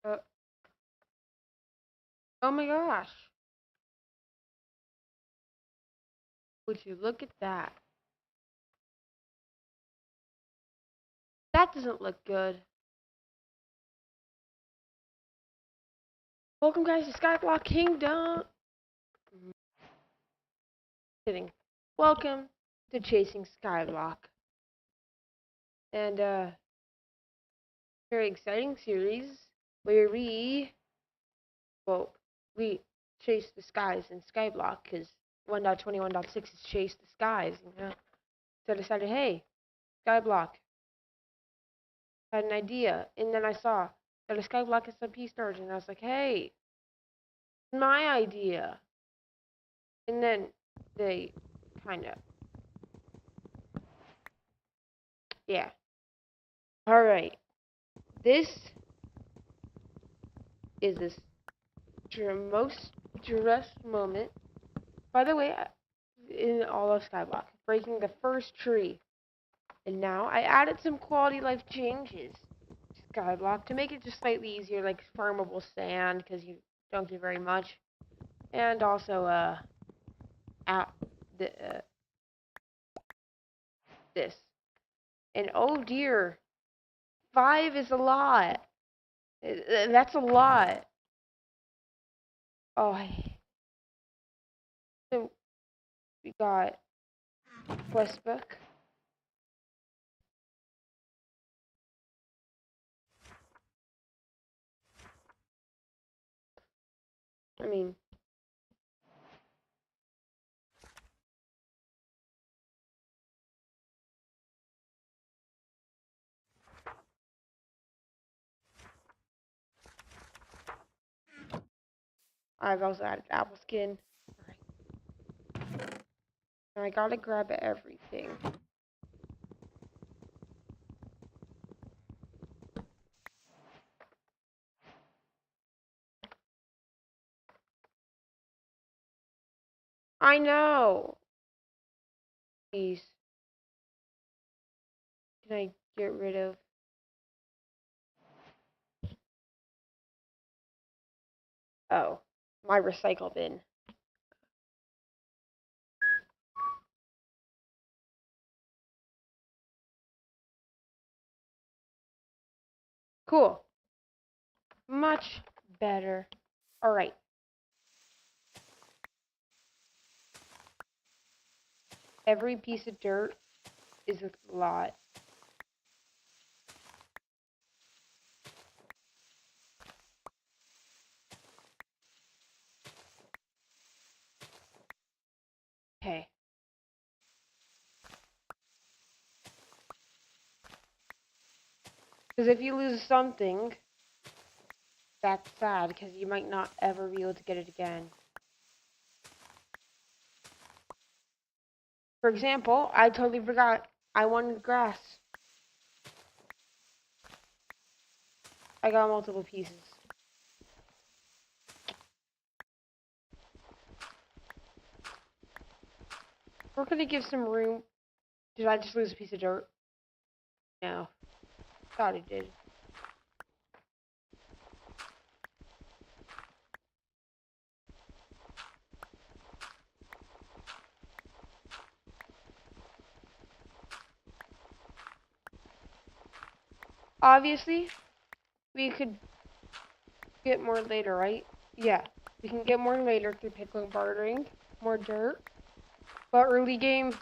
Uh, oh my gosh. Would you look at that? That doesn't look good. Welcome guys to Skyblock Kingdom. Kidding. Welcome to Chasing Skyblock. And very exciting series where we chase the skies in Skyblock because 1.21.6 is chase the skies, you know. So I decided, hey, Skyblock. Had an idea, and then I saw that a Skyblock SMP started, and I was like, hey, my idea. And then they kind of, yeah. All right, this is this most stressed moment. By the way, in all of Skyblock, breaking the first tree. And now I added some quality life changes to Skyblock to make it just slightly easier, like farmable sand, because you don't do very much. And also, uh, the, this. And oh dear, 5 is a lot. That's a lot. Oh, so we got Westbook. I mean, I've also added apple skin. And I gotta grab everything. I know. Please. Can I get rid of? Oh, my recycle bin. Cool. Much better. All right. Every piece of dirt is a lot. Okay. Because if you lose something, that's sad because you might not ever be able to get it again. For example, I totally forgot I wanted grass. I got multiple pieces. We're gonna give some room. Did I just lose a piece of dirt? No. Thought I did. Obviously, we could get more later, right? Yeah. We can get more later through pickling bartering. More dirt. But early game,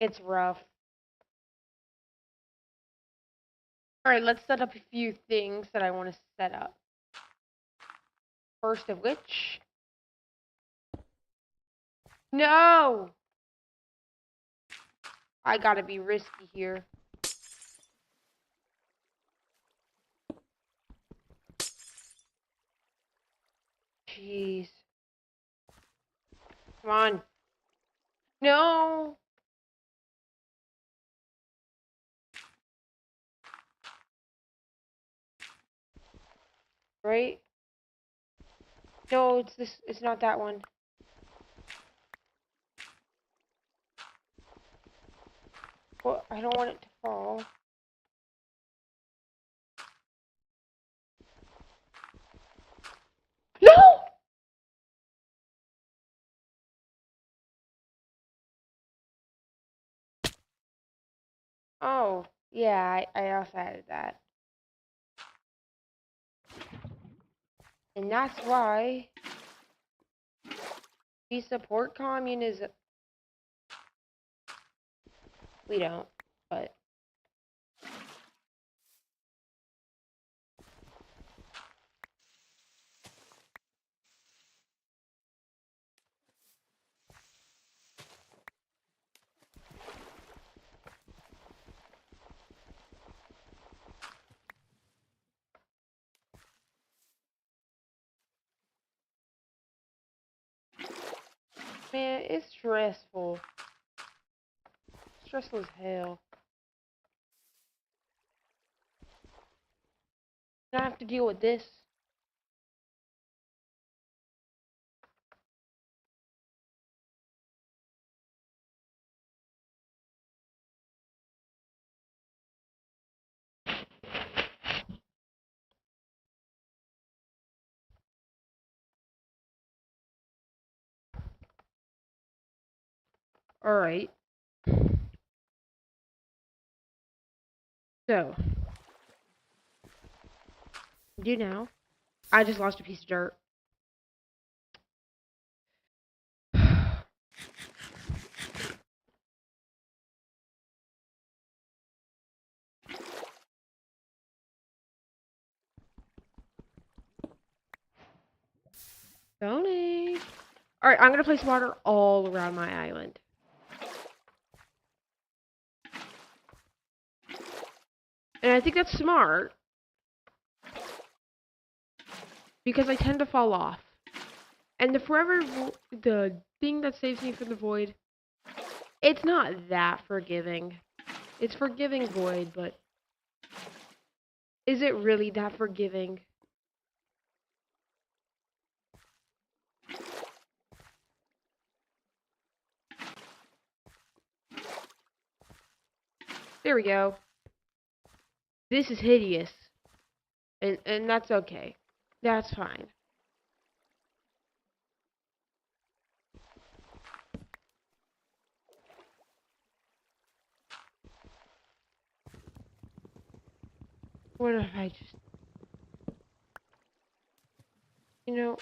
it's rough. Alright, let's set up a few things that I want to set up. First of which... No! I gotta be risky here. Jeez. Come on. No! Right? No, it's this. It's not that one. Well, I don't want it to fall. Oh, yeah, I also added that. And that's why we support communism. We don't, but man, it's stressful. Stressful as hell. I have to deal with this. Alright. So, do now. I just lost a piece of dirt. Tony. Alright, I'm gonna place water all around my island. And I think that's smart. Because I tend to fall off. And the thing that saves me from the void, it's not that forgiving. It's forgiving void, but is it really that forgiving? There we go. This is hideous. And that's okay. That's fine. What if I just... You know...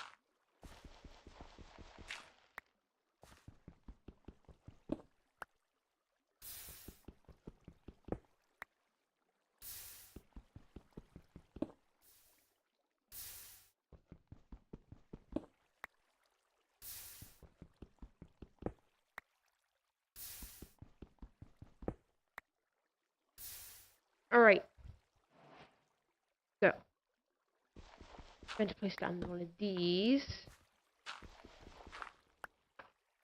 Alright. So. I'm going to place down one of these.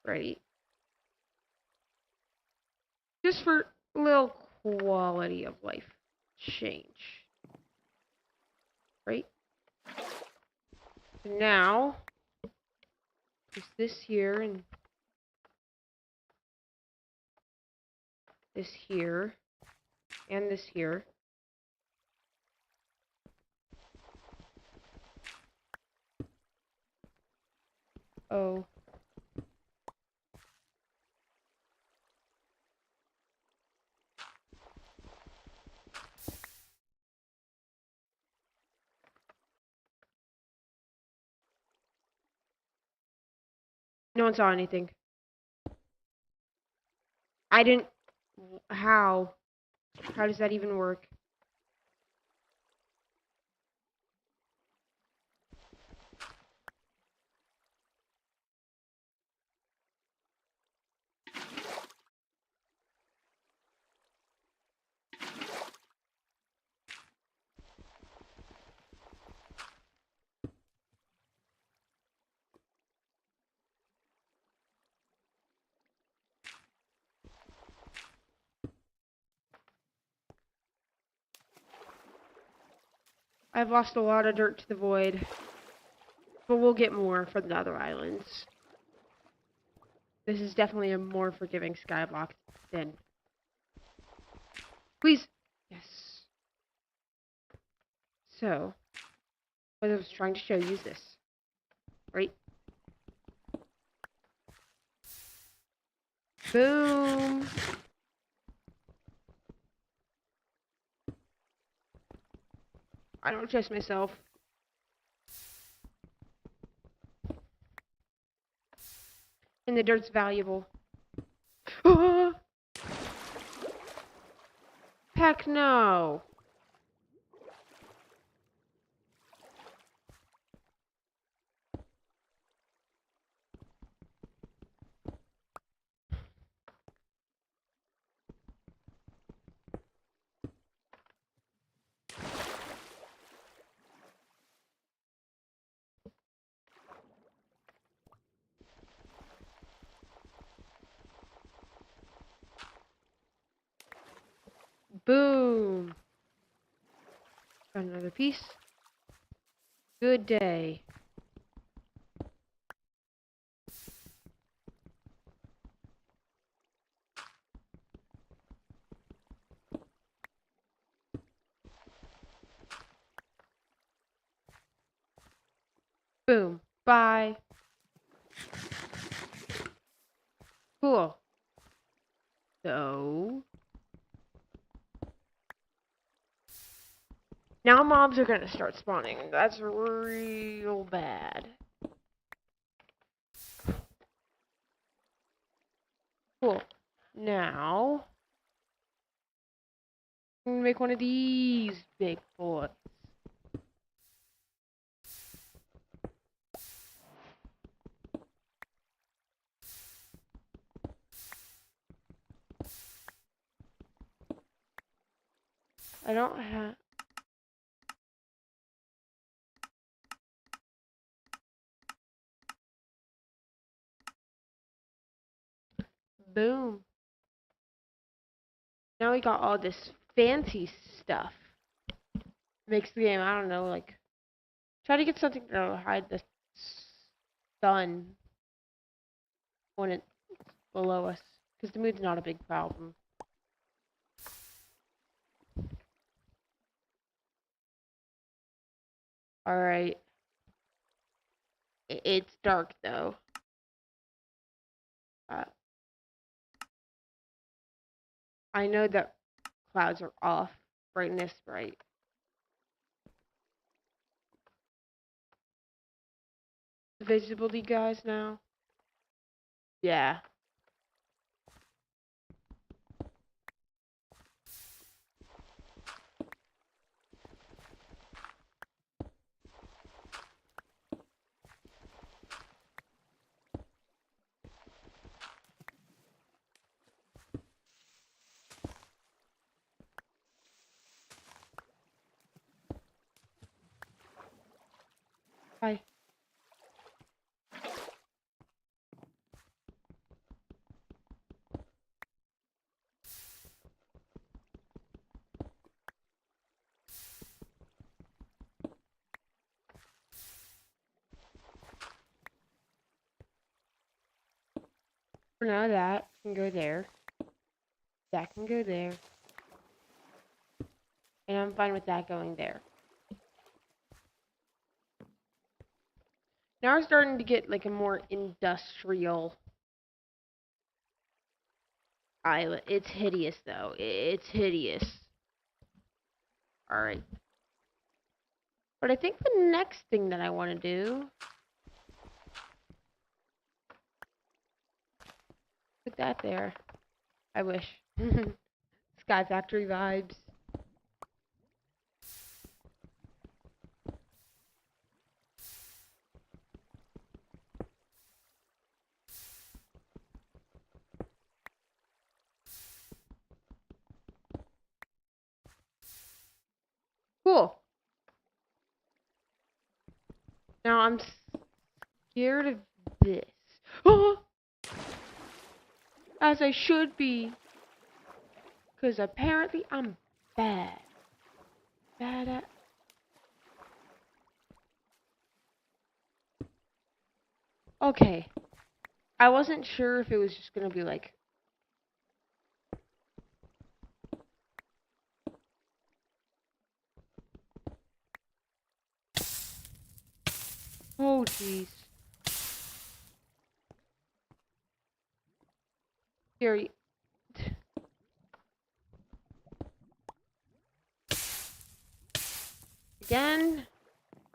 Right. Just for a little quality of life change. Right? So now, place this here and this here and this here. Oh. No one saw anything. I didn't... How? How does that even work? I've lost a lot of dirt to the void. But we'll get more from the other islands. This is definitely a more forgiving Skyblock than... Please! Yes. So, what I was trying to show you is this. Right? Boom! I don't trust myself. And the dirt's valuable. Heck no. Boom. Got another piece. Good day. Boom. Bye. Cool. So now mobs are gonna start spawning. That's real bad. Cool. Now I'm gonna make one of these big bullets. I don't have. Boom. Now we got all this fancy stuff. Makes the game, I don't know, like, try to get something to hide the sun when it's below us. Because the moon's not a big problem. Alright. It's dark, though. I know that clouds are off. Brightness, bright. Visible to you guys now? Yeah. Hi. For now, that can go there. That can go there. And I'm fine with that going there. Now we're starting to get like a more industrial island. It's hideous though. It's hideous. Alright. But I think the next thing that I want to do... Put that there. I wish. Sky Factory vibes. Cool. Now I'm scared of this. As I should be. Because apparently I'm bad. Bad at... Okay. I wasn't sure if it was just gonna be like... Oh, jeez. Here, again.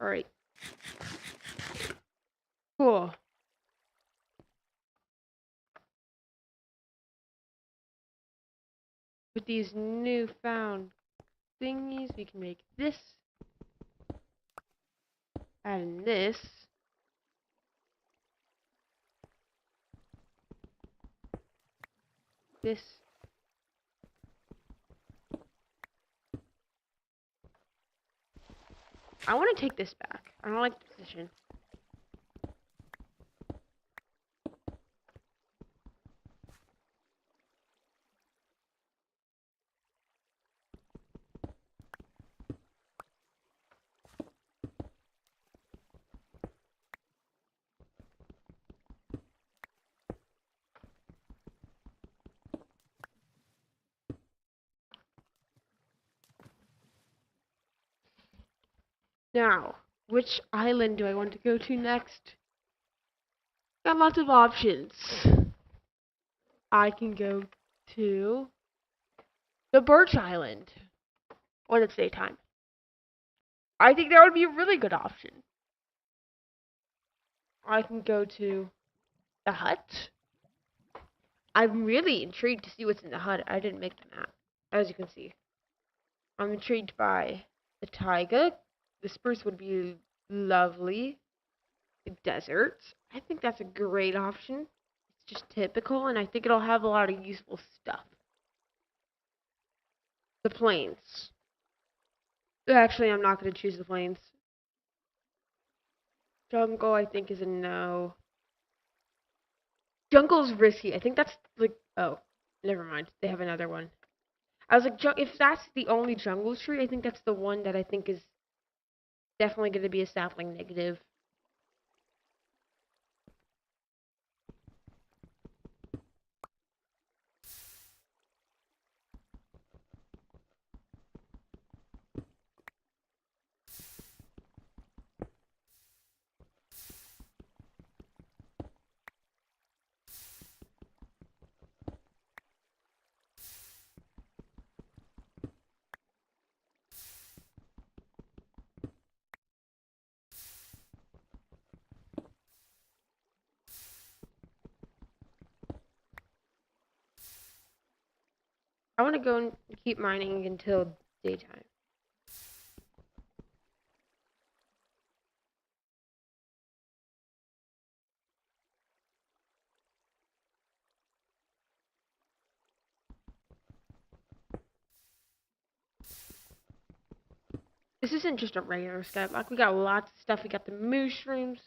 Alright. Cool. With these newfound thingies, we can make this. And this. This. I want to take this back. I don't like the position. Now, which island do I want to go to next? Got lots of options. I can go to the Birch Island when it's daytime. I think that would be a really good option. I can go to the hut. I'm really intrigued to see what's in the hut. I didn't make the map, as you can see. I'm intrigued by the taiga. The spruce would be lovely. The desert. I think that's a great option. It's just typical, and I think it'll have a lot of useful stuff. The plains. Actually, I'm not going to choose the plains. Jungle, I think, is a no. Jungle's risky. I think that's like, oh, never mind. They have another one. I was like, if that's the only jungle tree, I think that's the one that I think is definitely going to be a sapling negative. I want to go and keep mining until daytime. This isn't just a regular skyblock. We got lots of stuff. We got the mushrooms.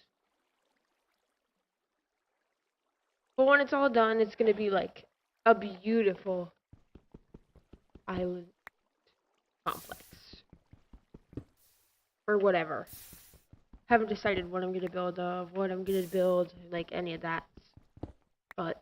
But when it's all done, it's going to be like a beautiful island complex. Or whatever. Haven't decided what I'm going to build what I'm going to build, like any of that. But,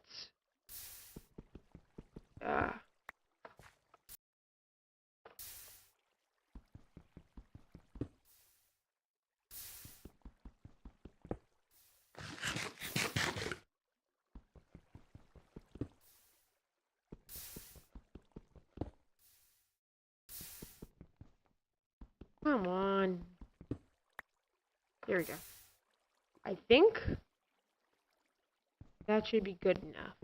come on. There we go. I think that should be good enough.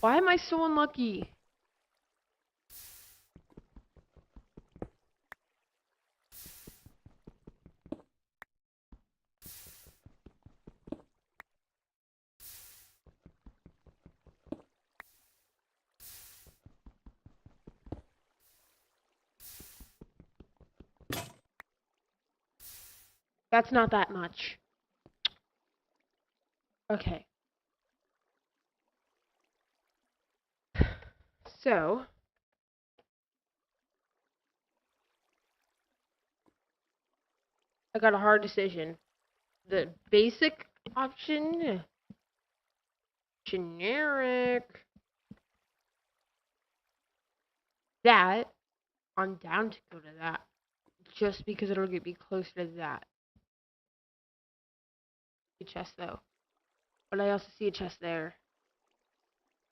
Why am I so unlucky? That's not that much. Okay. So, I got a hard decision. The basic option, generic. That, I'm down to go to that. Just because it'll get me closer to that. A chest though. But I also see a chest there.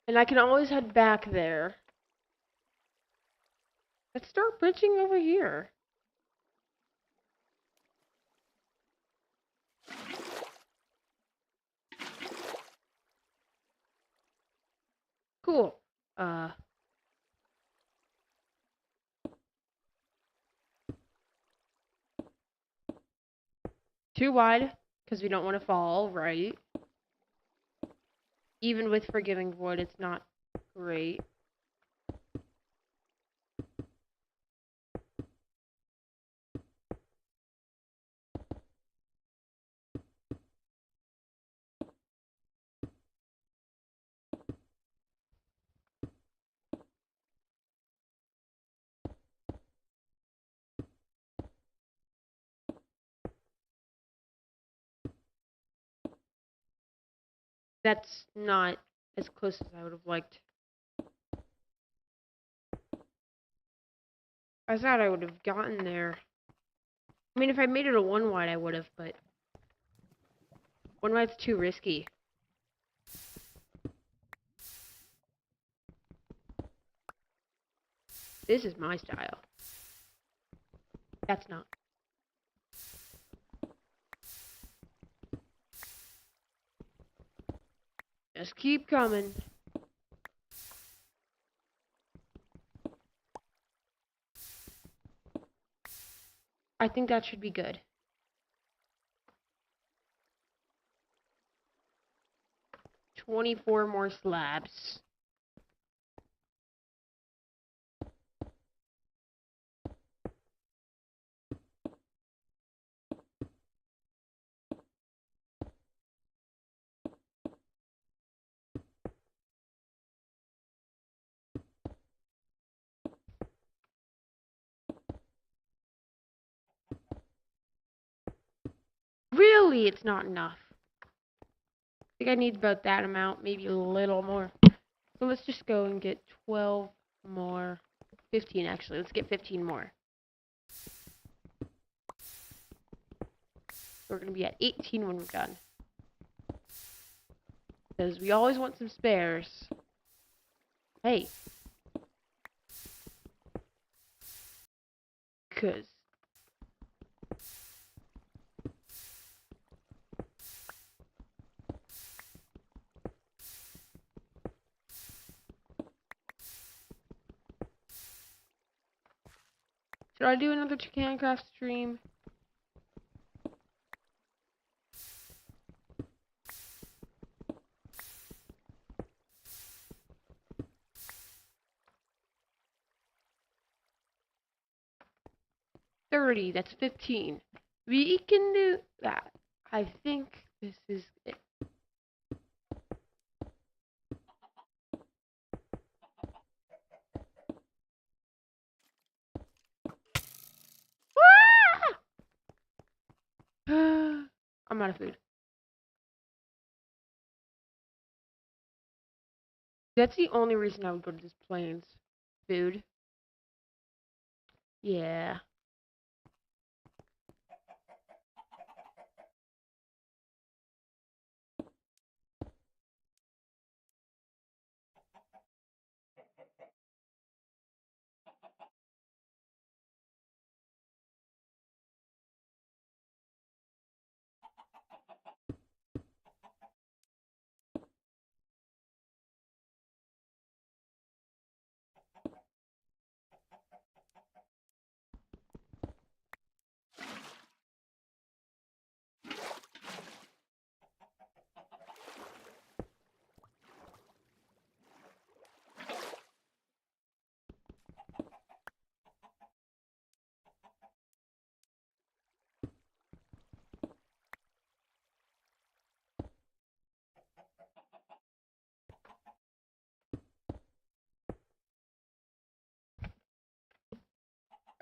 And I can always head back there. Let's start bridging over here. Cool. Too wide, because we don't want to fall, right? Even with Forgiving Void, it's not great. That's not as close as I would have liked. I thought I would have gotten there. I mean, if I made it a 1 wide, I would have, but 1 wide's too risky. This is my style. That's not. Just keep coming. I think that should be good. "24 more slabs." Really, it's not enough. I think I need about that amount, maybe a little more. So let's just go and get 12 more. 15, actually. Let's get 15 more. We're going to be at 18 when we're done. Because we always want some spares. Hey. Because. Should I do another Toucancraft stream? $30, that's 15. We can do that. I think this is it. I'm out of food. That's the only reason I would go to this plains. Food. Yeah.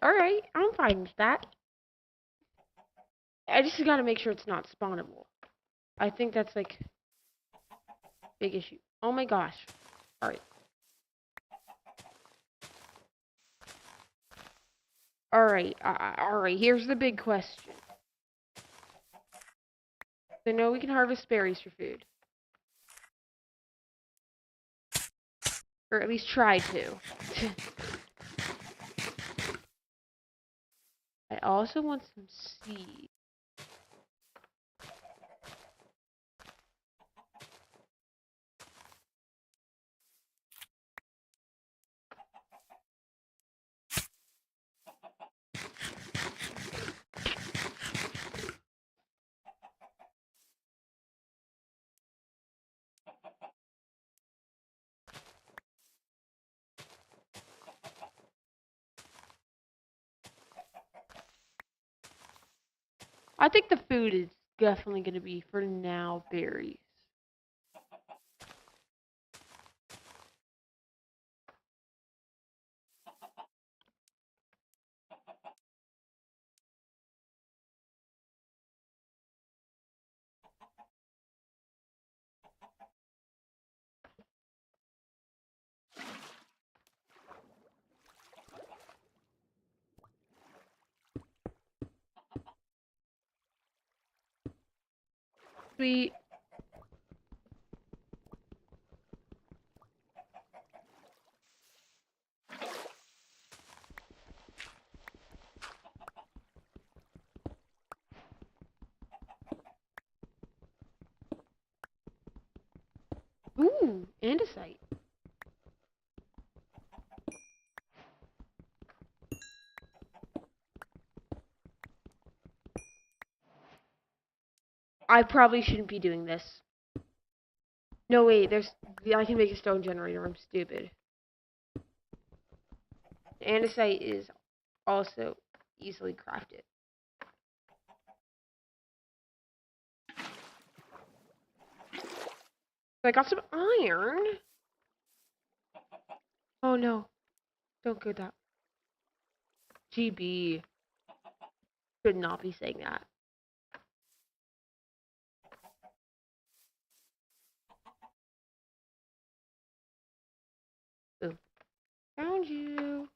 Alright, I'm fine with that. I just gotta make sure it's not spawnable. I think that's like big issue. Oh my gosh. Alright. Alright, here's the big question. I know we can harvest berries for food. Or at least try to. I also want some seeds. I think the food is definitely going to be, for now, berries. Sweet. Ooh, andesite. I probably shouldn't be doing this. No, wait, I can make a stone generator. I'm stupid. Andesite is also easily crafted. So I got some iron. Oh no, don't go that. GB. Should not be saying that. Ooh. Found you.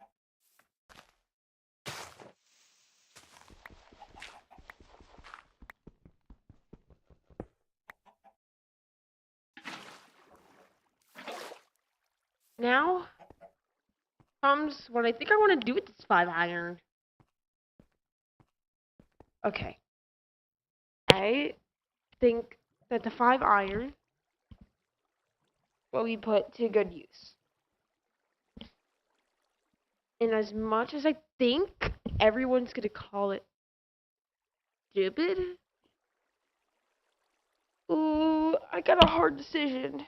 Now comes what I think I want to do with this 5 iron. Okay. I think that the 5 iron will be put to good use. And as much as I think everyone's going to call it stupid, ooh, I got a hard decision.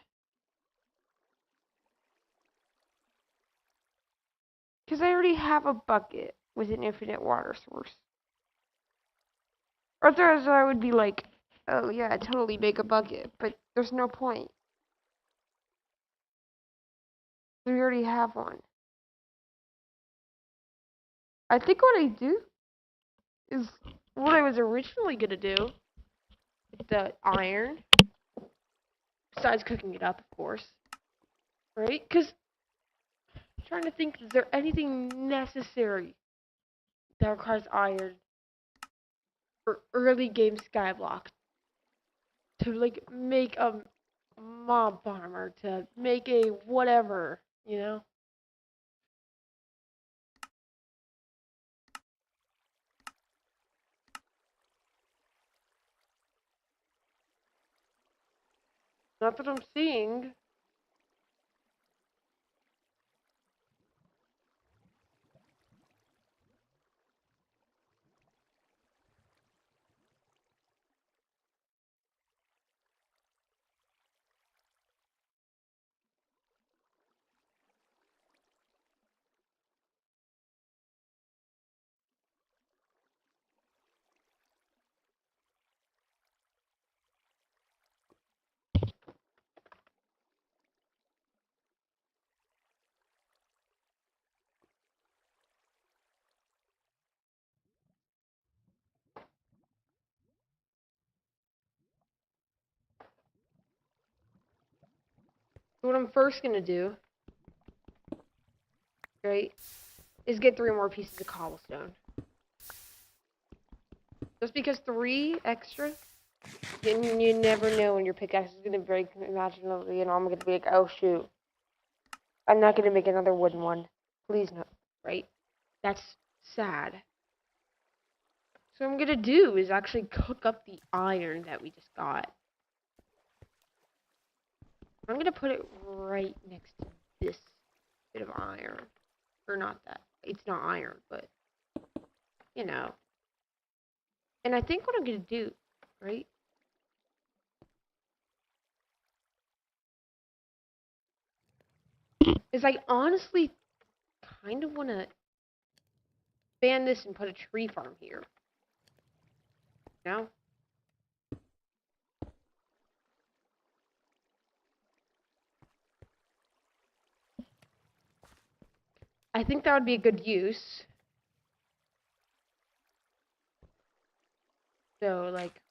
Because I already have a bucket with an infinite water source. Otherwise, I would be like, oh yeah, totally make a bucket. But there's no point. We already have one. I think what I do is what I was originally going to do with the iron. Besides cooking it up, of course. Right? Because I'm trying to think, is there anything necessary that requires iron for early game Skyblock to like make a mob farmer, to make a whatever, you know? Not that I'm seeing. What I'm first gonna do, right, is get 3 more pieces of cobblestone. Just because 3 extra, you never know when your pickaxe is gonna break imaginably, and I'm gonna be like, oh shoot. I'm not gonna make another wooden one. Please no. Right? That's sad. So what I'm gonna do is actually cook up the iron that we just got. I'm gonna put it right next to this bit of iron. Or not that. It's not iron, but you know. And I think what I'm gonna do, right? Is I honestly kind of wanna expand this and put a tree farm here. You know? I think that would be a good use. So, like,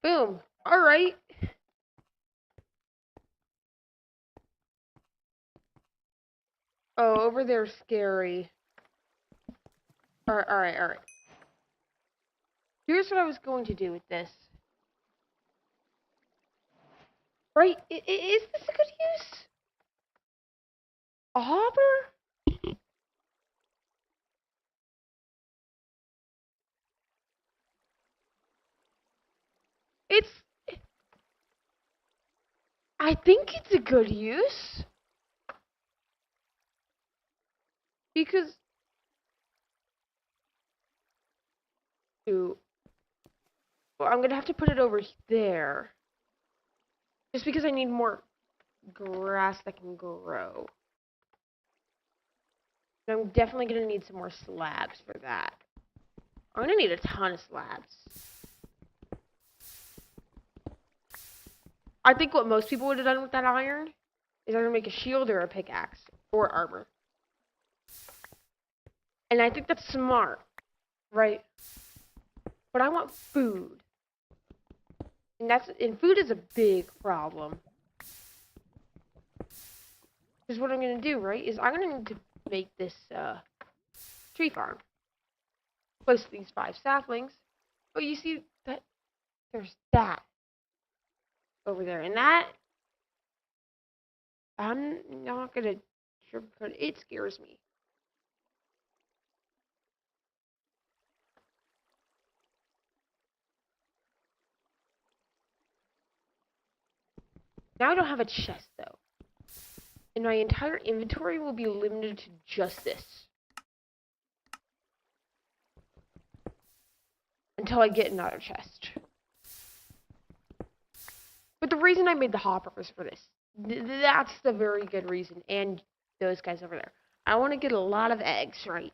boom. All right. Oh, over there's scary. All right, all right. Here's what I was going to do with this. Right? Is this a good use? A hopper? It's. I think it's a good use. Because. Ooh. Well, I'm gonna have to put it over there. Just because I need more grass that can grow. And I'm definitely gonna need some more slabs for that. I'm gonna need a ton of slabs. I think what most people would have done with that iron is either make a shield or a pickaxe or armor. And I think that's smart, right? But I want food. And food is a big problem. Because what I'm gonna do, right, is I'm gonna need to make this tree farm. Close to these 5 saplings. Oh, you see that there's that over there. And that I'm not gonna sugarcoat it. It scares me. Now I don't have a chest though. And my entire inventory will be limited to just this. Until I get another chest. But the reason I made the hopper was for this. That's the very good reason. And those guys over there. I want to get a lot of eggs, right?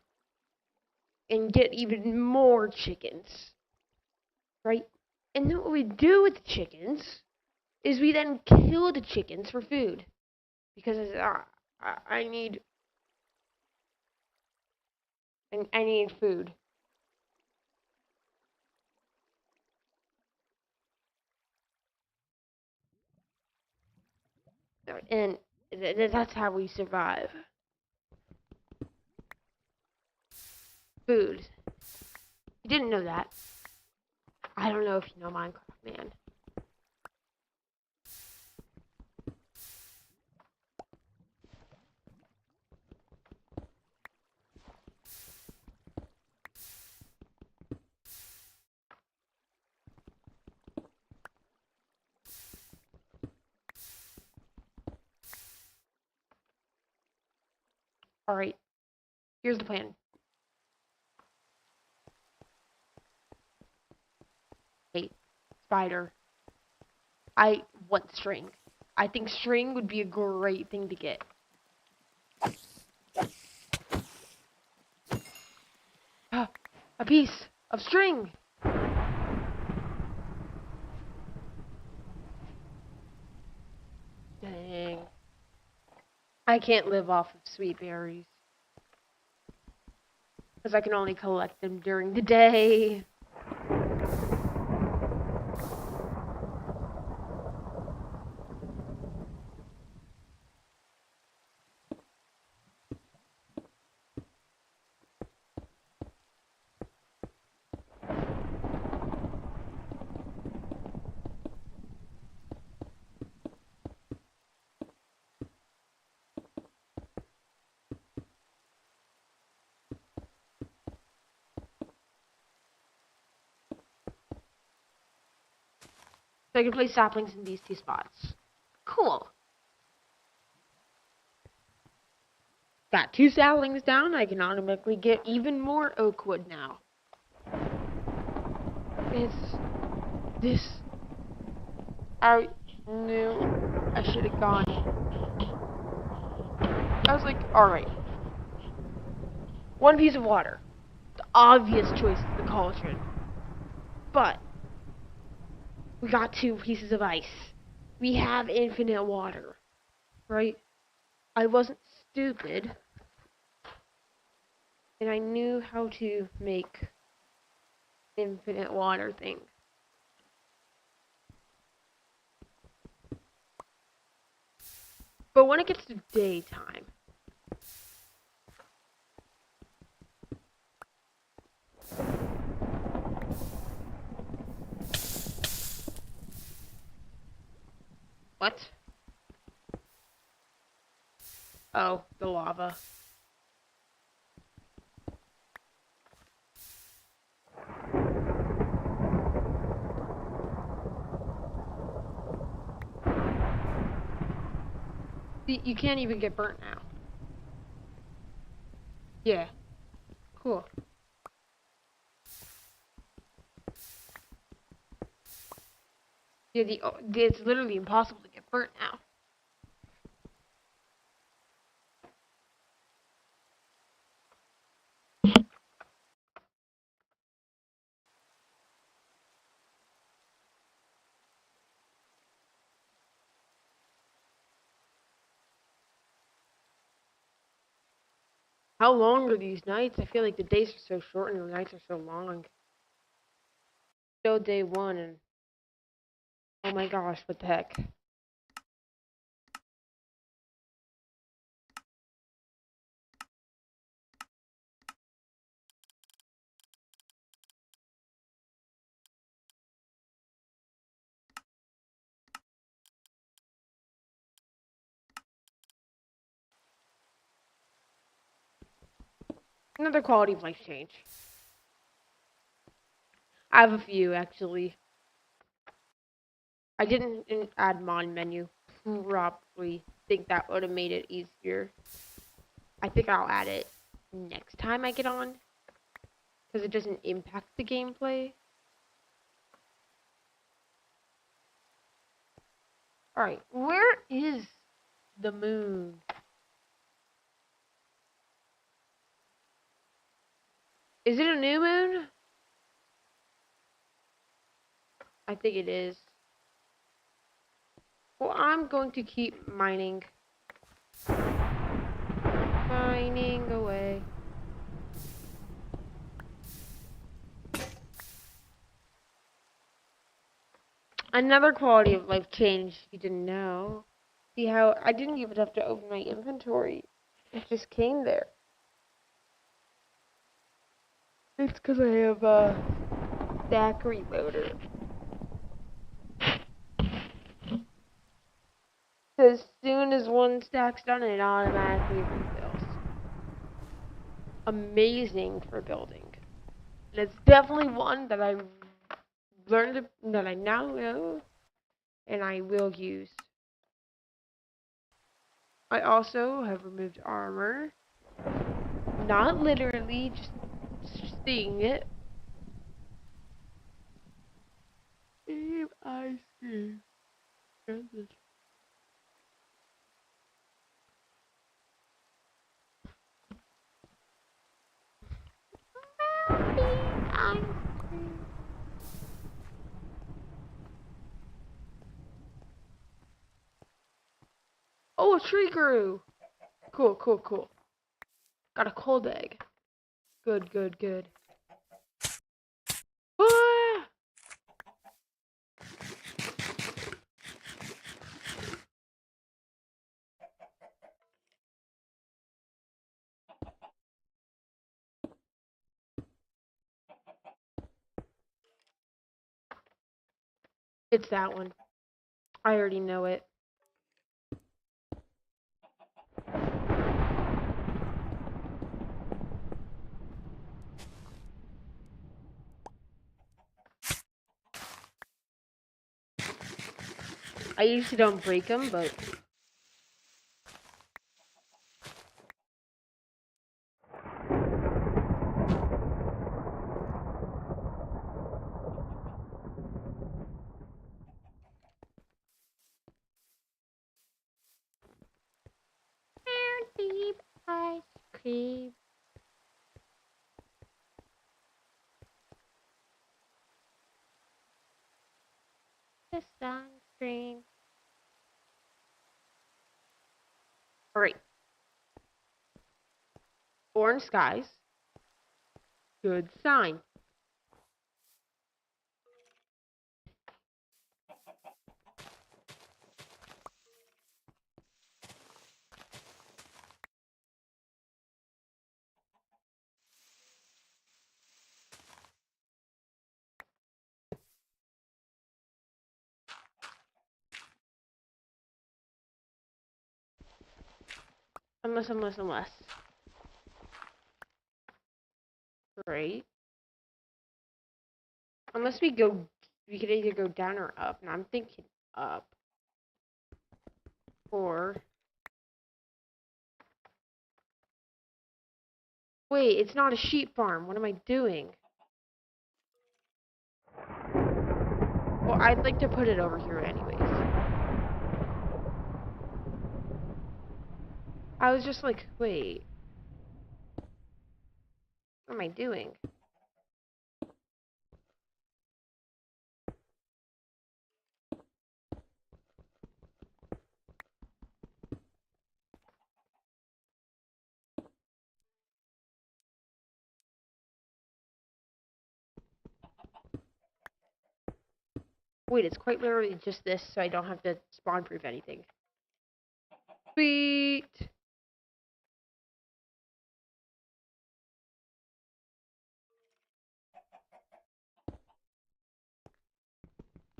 And get even more chickens. Right? And then what we do with the chickens is we then kill the chickens for food. Because I need food. And that's how we survive. Food. You didn't know that. I don't know if you know Minecraft, man. Alright. Here's the plan. Hey, spider. I want string. I think string would be a great thing to get. A piece of string. Dang. I can't live off of sweet berries. because I can only collect them during the day. So I can place saplings in these 2 spots. Cool. Got 2 saplings down. I can automatically get even more oak wood now. It's this. I knew I should have gone. I was like, alright. 1 piece of water. The obvious choice is the cauldron. But we got 2 pieces of ice. We have infinite water. Right? I wasn't stupid. And I knew how to make infinite water thing. But when it gets to daytime, what? Oh, the lava. See, you can't even get burnt now. Yeah. Cool. Yeah, it's literally impossible to get burnt now. How long are these nights? I feel like the days are so short and the nights are so long. Still day 1 and oh my gosh, what the heck? Another quality of life change. I have a few actually. I didn't add mod menu. Probably think that would have made it easier. I think I'll add it next time I get on. Because it doesn't impact the gameplay. Alright, where is the moon? Is it a new moon? I think it is. Well, I'm going to keep mining. Mining away. Another quality of life change you didn't know. See how I didn't even have to open my inventory. It just came there. It's because I have a stack reloader. As soon as 1 stack's done, it automatically refills. Amazing for building. And it's definitely one that I learned, that I now know, and I will use. I also have removed armor. Not literally, just seeing it. If I see. Oh, a tree grew. Cool, cool, cool. Got a cold egg. Good, good, good. Ah! It's that one. I already know it. I usually don't break them, but... Deep ice cream. The sunscreen. Alright. Orange skies. Good sign. Unless. Right. Unless we could either go down or up, and I'm thinking up. Or... Wait, it's not a sheep farm. What am I doing? Well, I'd like to put it over here anyways. I was just like, wait. What am I doing? Wait, it's quite literally just this, so I don't have to spawn-proof anything. Sweet!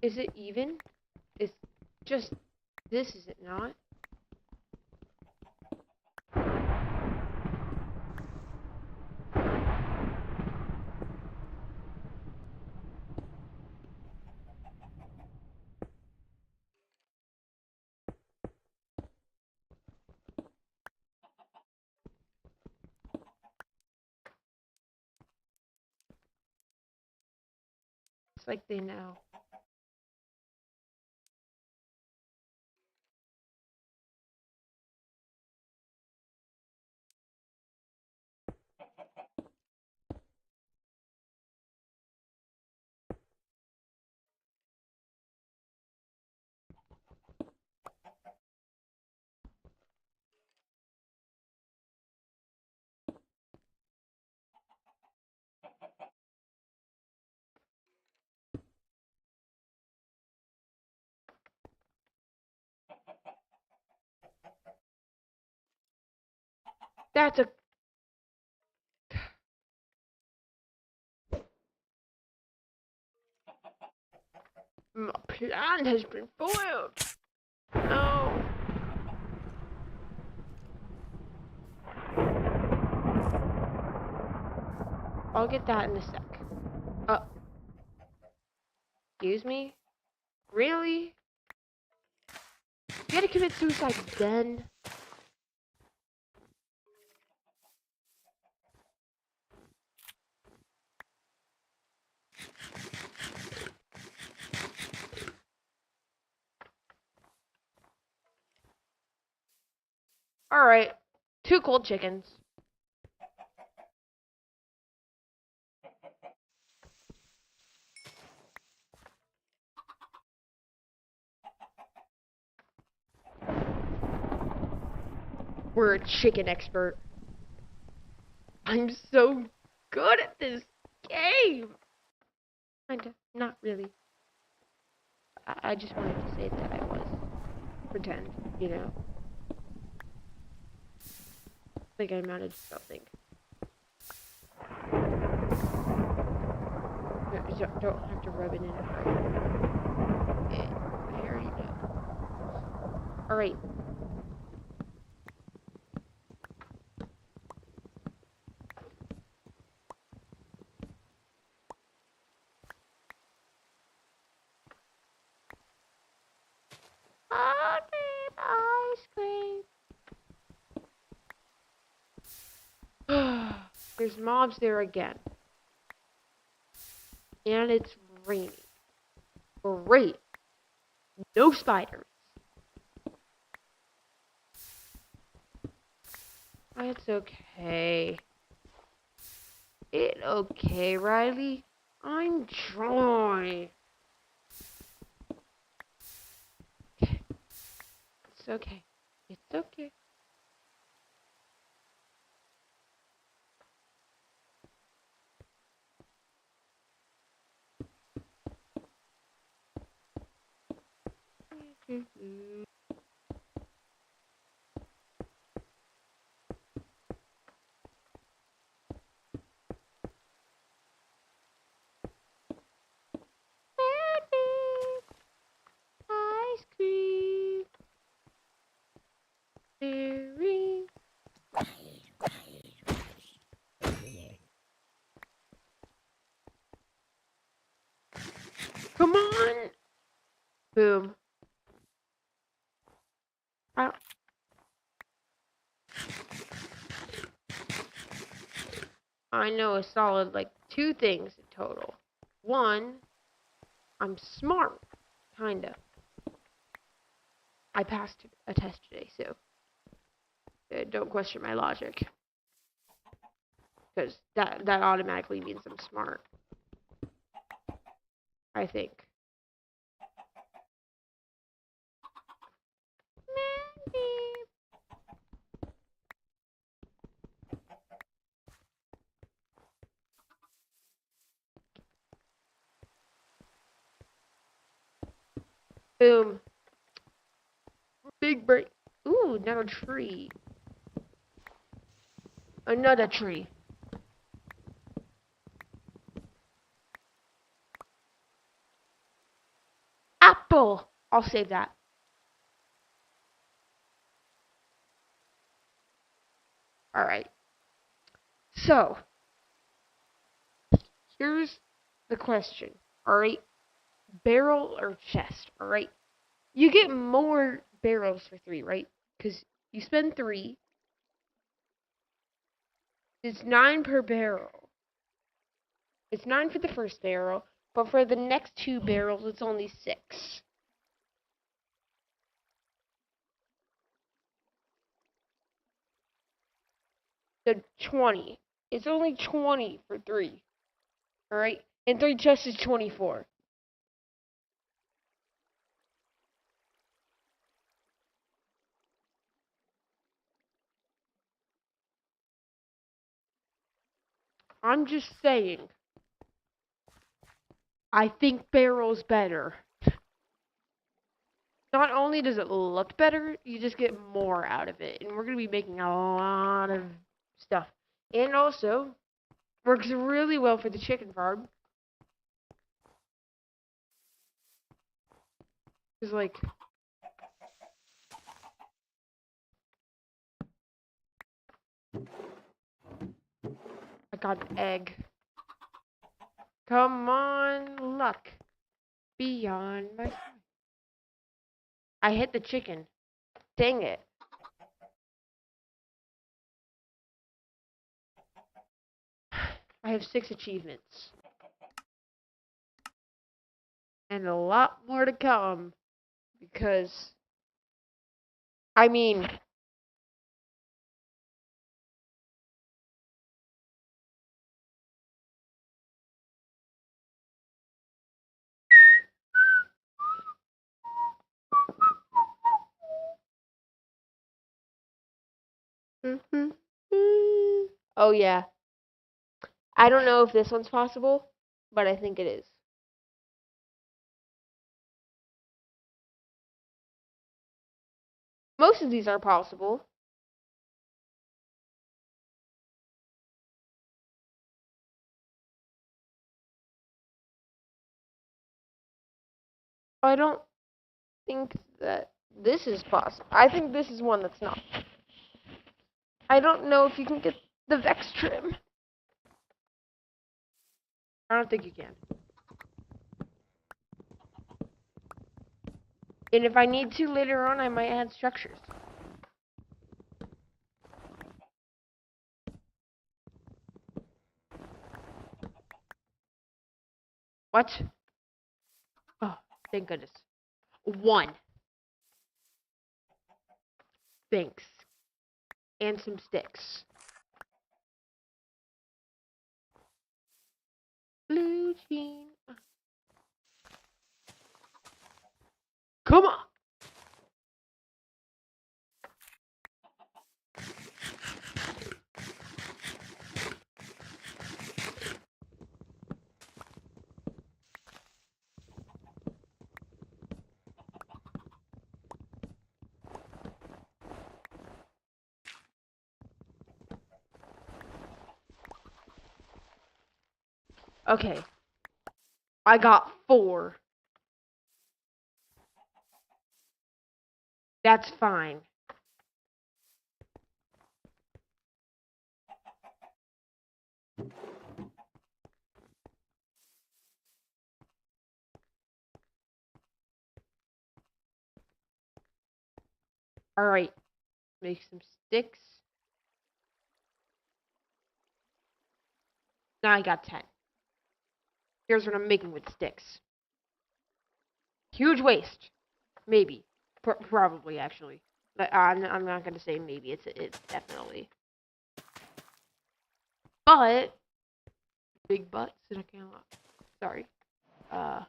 Is it even? It's just this, is it not? It's like they know. That's a... My plan has been foiled. No. I'll get that in a sec. Excuse me? Really? You gotta commit suicide then? Alright. 2 cold chickens. We're a chicken expert. I'm so good at this game. Kinda. Not really. I just wanted to say that I was. Pretend, you know. Like I managed something. Don't have to rub it in. I already know. Alright. I need ice cream. There's mobs there again. And it's raining. Great. No spiders. It's okay. It's okay, Riley. I'm trying. It's okay. It's okay. Ice cream. Berry. Come on. Boom. I, I know a solid, like, 2 things in total. One, I'm smart. Kinda. I passed a test today, so don't question my logic. Because that automatically means I'm smart. I think. Boom. Big break. Ooh, another tree. Another tree. Apple. I'll save that. Alright. So, here's the question. Alright. Barrel or chest? Alright. You get more barrels for 3, right? Because you spend 3. It's 9 per barrel. It's 9 for the first barrel, but for the next 2 barrels, it's only 6. So 20. It's only 20 for 3. Alright? And 3 chests is 24. I'm just saying. I think barrel's better. Not only does it look better, you just get more out of it. And we're going to be making a lot of stuff. And also, works really well for the chicken farm. Because, like, I got an egg. Come on, luck. Beyond my... I hit the chicken. Dang it. I have 6 achievements. And a lot more to come. Because, I mean... Oh, yeah. I don't know if this one's possible, but I think it is. Most of these are possible. I don't think that this is possible. I think this is one that's not. I don't know if you can get the Vex trim. I don't think you can. And if I need to later on, I might add structures. What? Oh, thank goodness. 1. Thanks. And some sticks. Blue jean. Come on. Okay. I got 4. That's fine. Alright. Make some sticks. Now I got 10. Here's what I'm making with sticks. Huge waste. Maybe. Probably, actually. But I'm not going to say maybe. It's definitely. But. Big butts in a camera. Sorry. I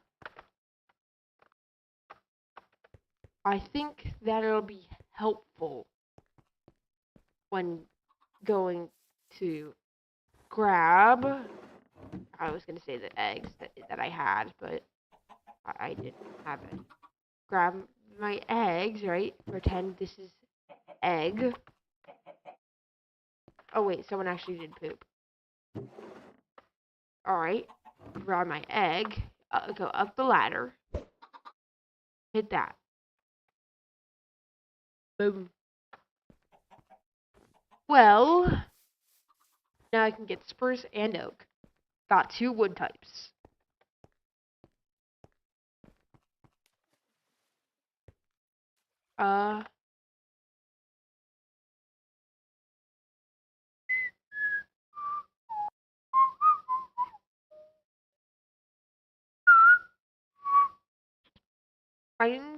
think that it'll be helpful when going to grab. I was going to say the eggs that I had, but I didn't have it. Grab my eggs, right? Pretend this is egg. Oh wait, someone actually did poop. Alright. Grab my egg. Go up the ladder. Hit that. Boom. Well, now I can get spruce and oak. Got 2 wood types. I'm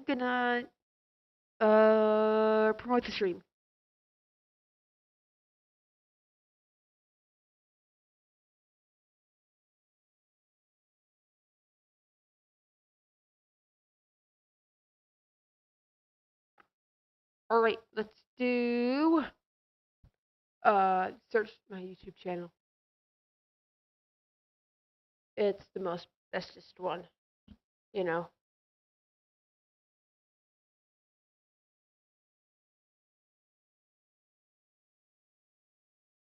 gonna promote the stream. Alright, let's do search my YouTube channel. It's the most bestest one, you know.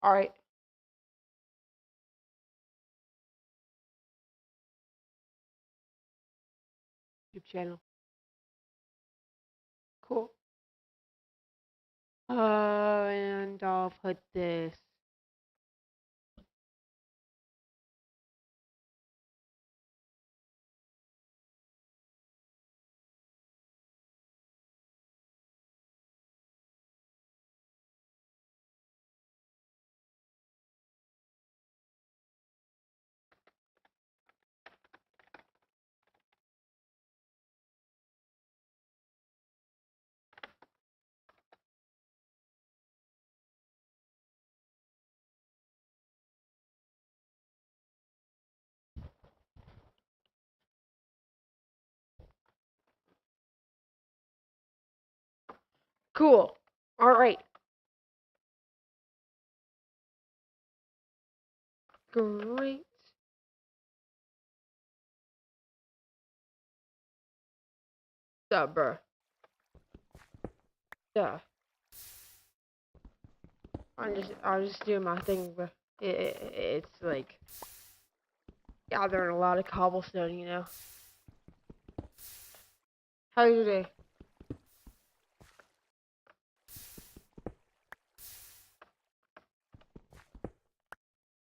Alright. YouTube channel. Cool. And I'll put this. Cool. Alright. Great. Duh, bruh. Duh. I'm just doing my thing, but it's like gathering a lot of cobblestone, you know. How's your day?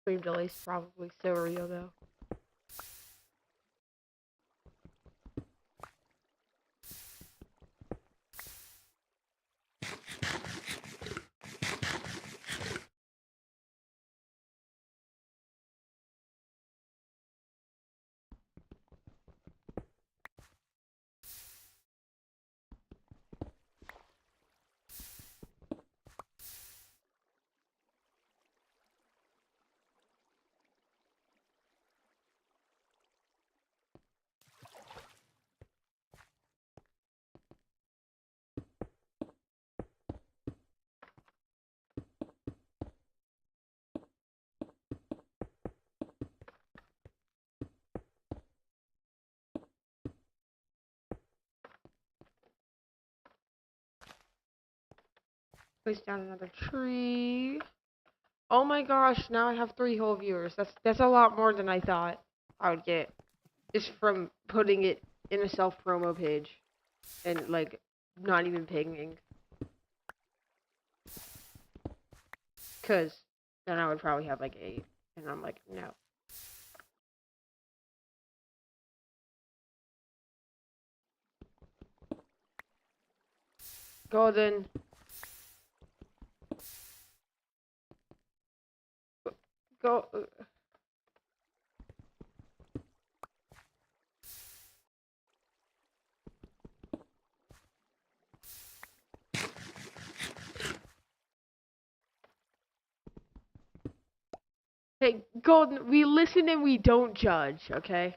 Stream delay's probably so real though. Place down another tree. Oh my gosh, now I have 3 whole viewers. That's a lot more than I thought I would get. Just from putting it in a self-promo page. And, like, not even pinging. Because then I would probably have, like, 8. And I'm like, no. Golden. Go. Hey, Golden, we listen and we don't judge, okay?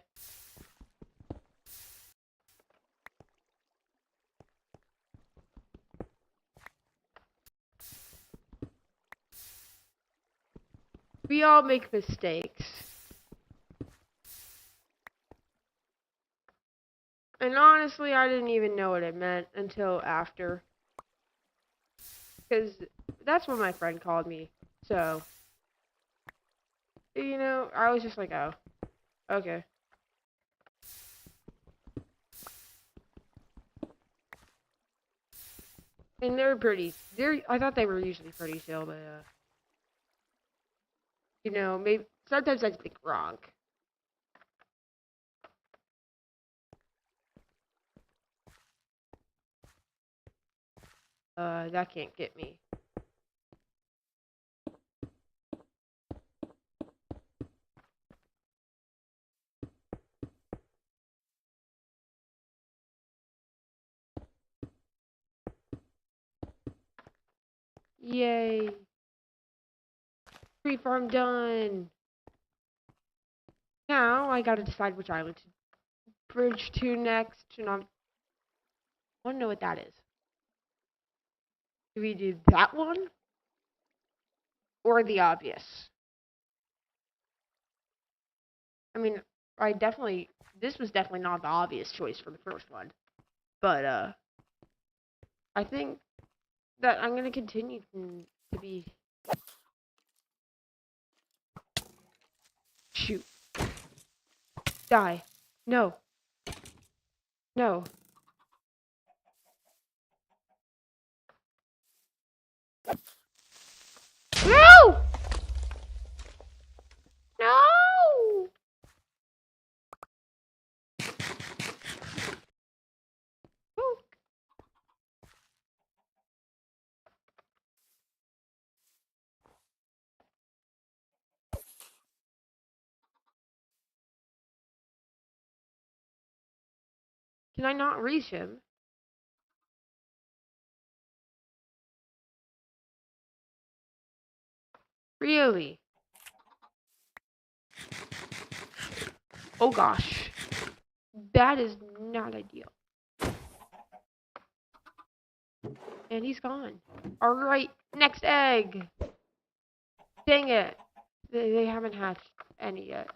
We all make mistakes. And honestly, I didn't even know what it meant until after. Because that's what my friend called me. So, you know, I was just like, oh, okay. And I thought they were usually pretty chill, but, you know, maybe, sometimes I think wrong. That can't get me. Yay. Tree farm done. Now, I gotta decide which island to bridge to next, and I wanna know what that is. Do we do that one? Or the obvious? I mean, this was definitely not the obvious choice for the first one. But, I think that I'm gonna continue to be... Shoot. Die. No. No. No! No! Oh. Can I not reach him? Really? Oh gosh. That is not ideal. And he's gone. Alright, next egg. Dang it. They haven't hatched any yet.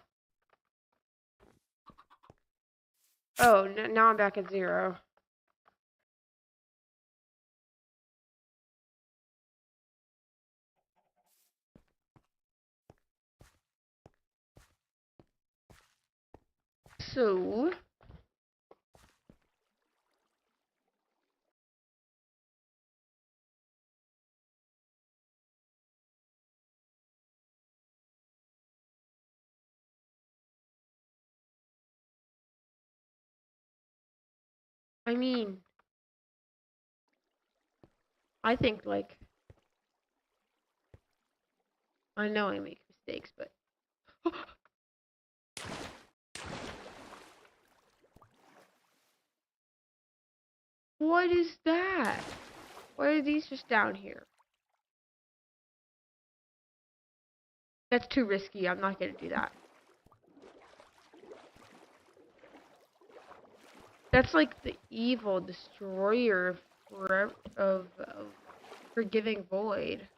Oh, now I'm back at 0. So, I mean, I think, like, I know I make mistakes, but what is that? Why are these just down here? That's too risky. I'm not gonna do that. That's like the evil destroyer of forgiving void.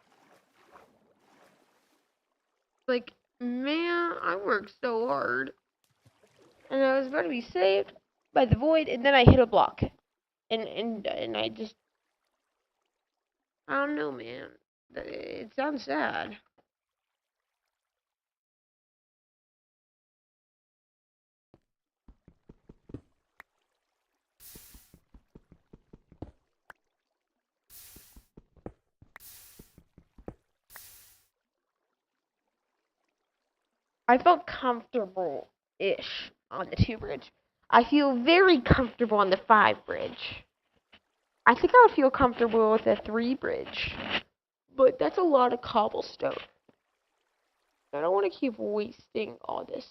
Like, man, I worked so hard, and I was about to be saved by the void, and then I hit a block, and I just, I don't know, man. It sounds sad. I felt comfortable-ish on the 2 bridge. I feel very comfortable on the 5 bridge. I think I would feel comfortable with a 3 bridge. But that's a lot of cobblestone. I don't want to keep wasting all this.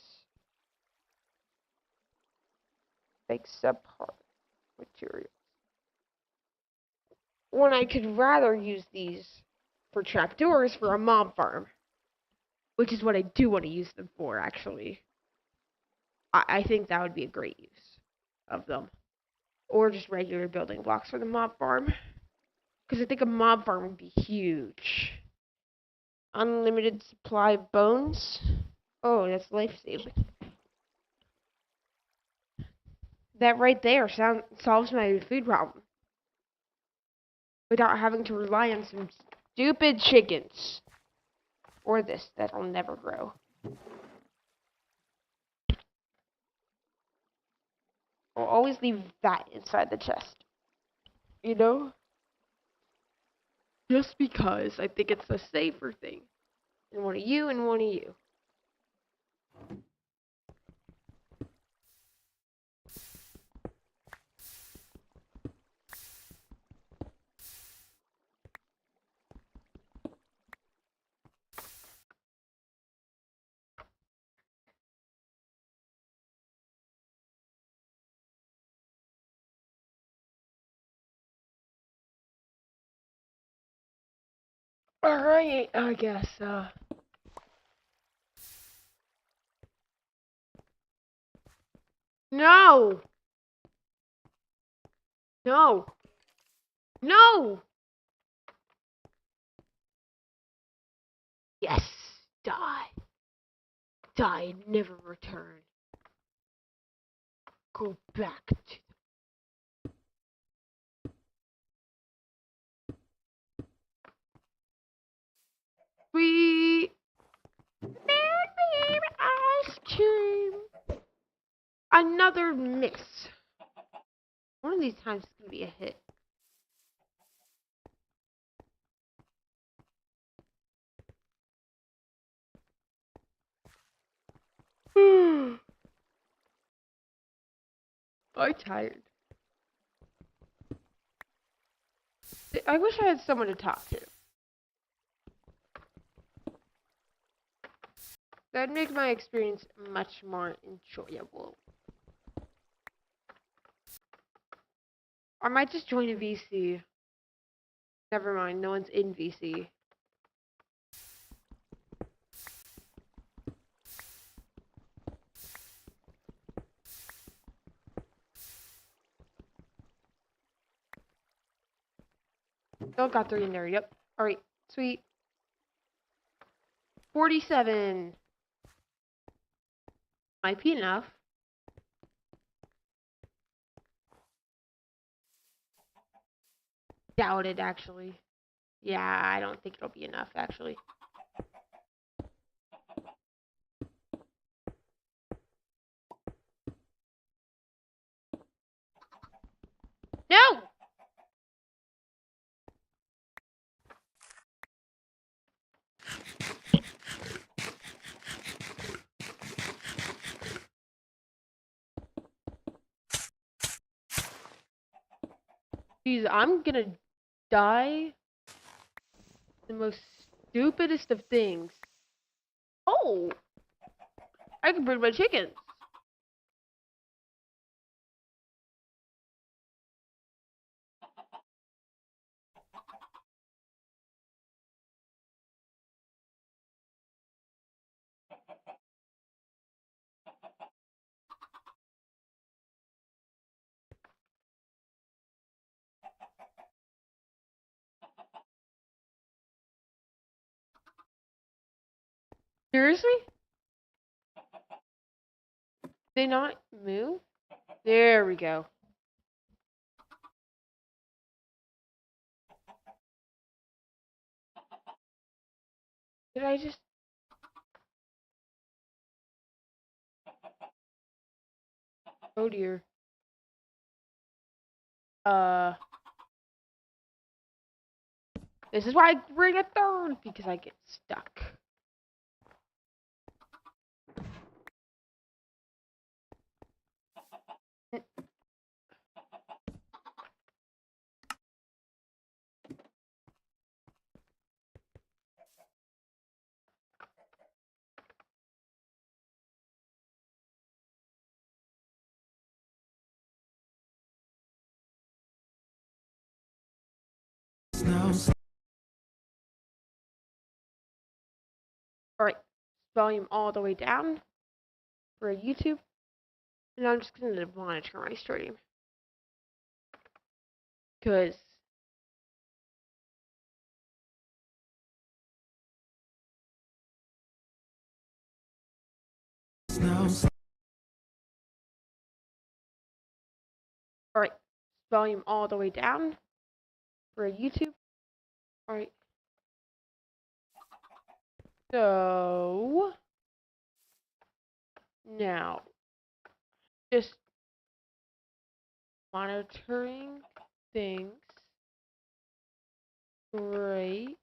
Like subpar materials. When I could rather use these for trapdoors for a mob farm. Which is what I do want to use them for, actually. I think that would be a great use of them. Or just regular building blocks for the mob farm. Because I think a mob farm would be huge. Unlimited supply of bones. Oh, that's life-saving. That right there solves my food problem. Without having to rely on some stupid chickens. Or this, that'll never grow. I'll always leave that inside the chest. You know? Just because I think it's the safer thing. And one of you and one of you. Alright, I guess, No! No! No! Yes! Die! Die and never return. Go back to sweet baby ice cream. Another miss. One of these times it's gonna be a hit. I'm tired. I wish I had someone to talk to. That'd make my experience much more enjoyable. I might just join a VC. Never mind, no one's in VC. Still got 3 in there, yep. Alright, sweet. 47. Might be enough. Doubt it, actually. Yeah, I don't think it'll be enough, actually. No! Jeez, I'm gonna die the most stupidest of things. Oh! I can breed my chickens. Seriously? They not move? There we go. Did I just... Oh dear. This is why I bring a third, because I get stuck. Alright, volume all the way down for YouTube. And I'm just going to monitor my stream. Because... Alright, volume all the way down for YouTube. Alright. So... Now... Just... monitoring things. Great.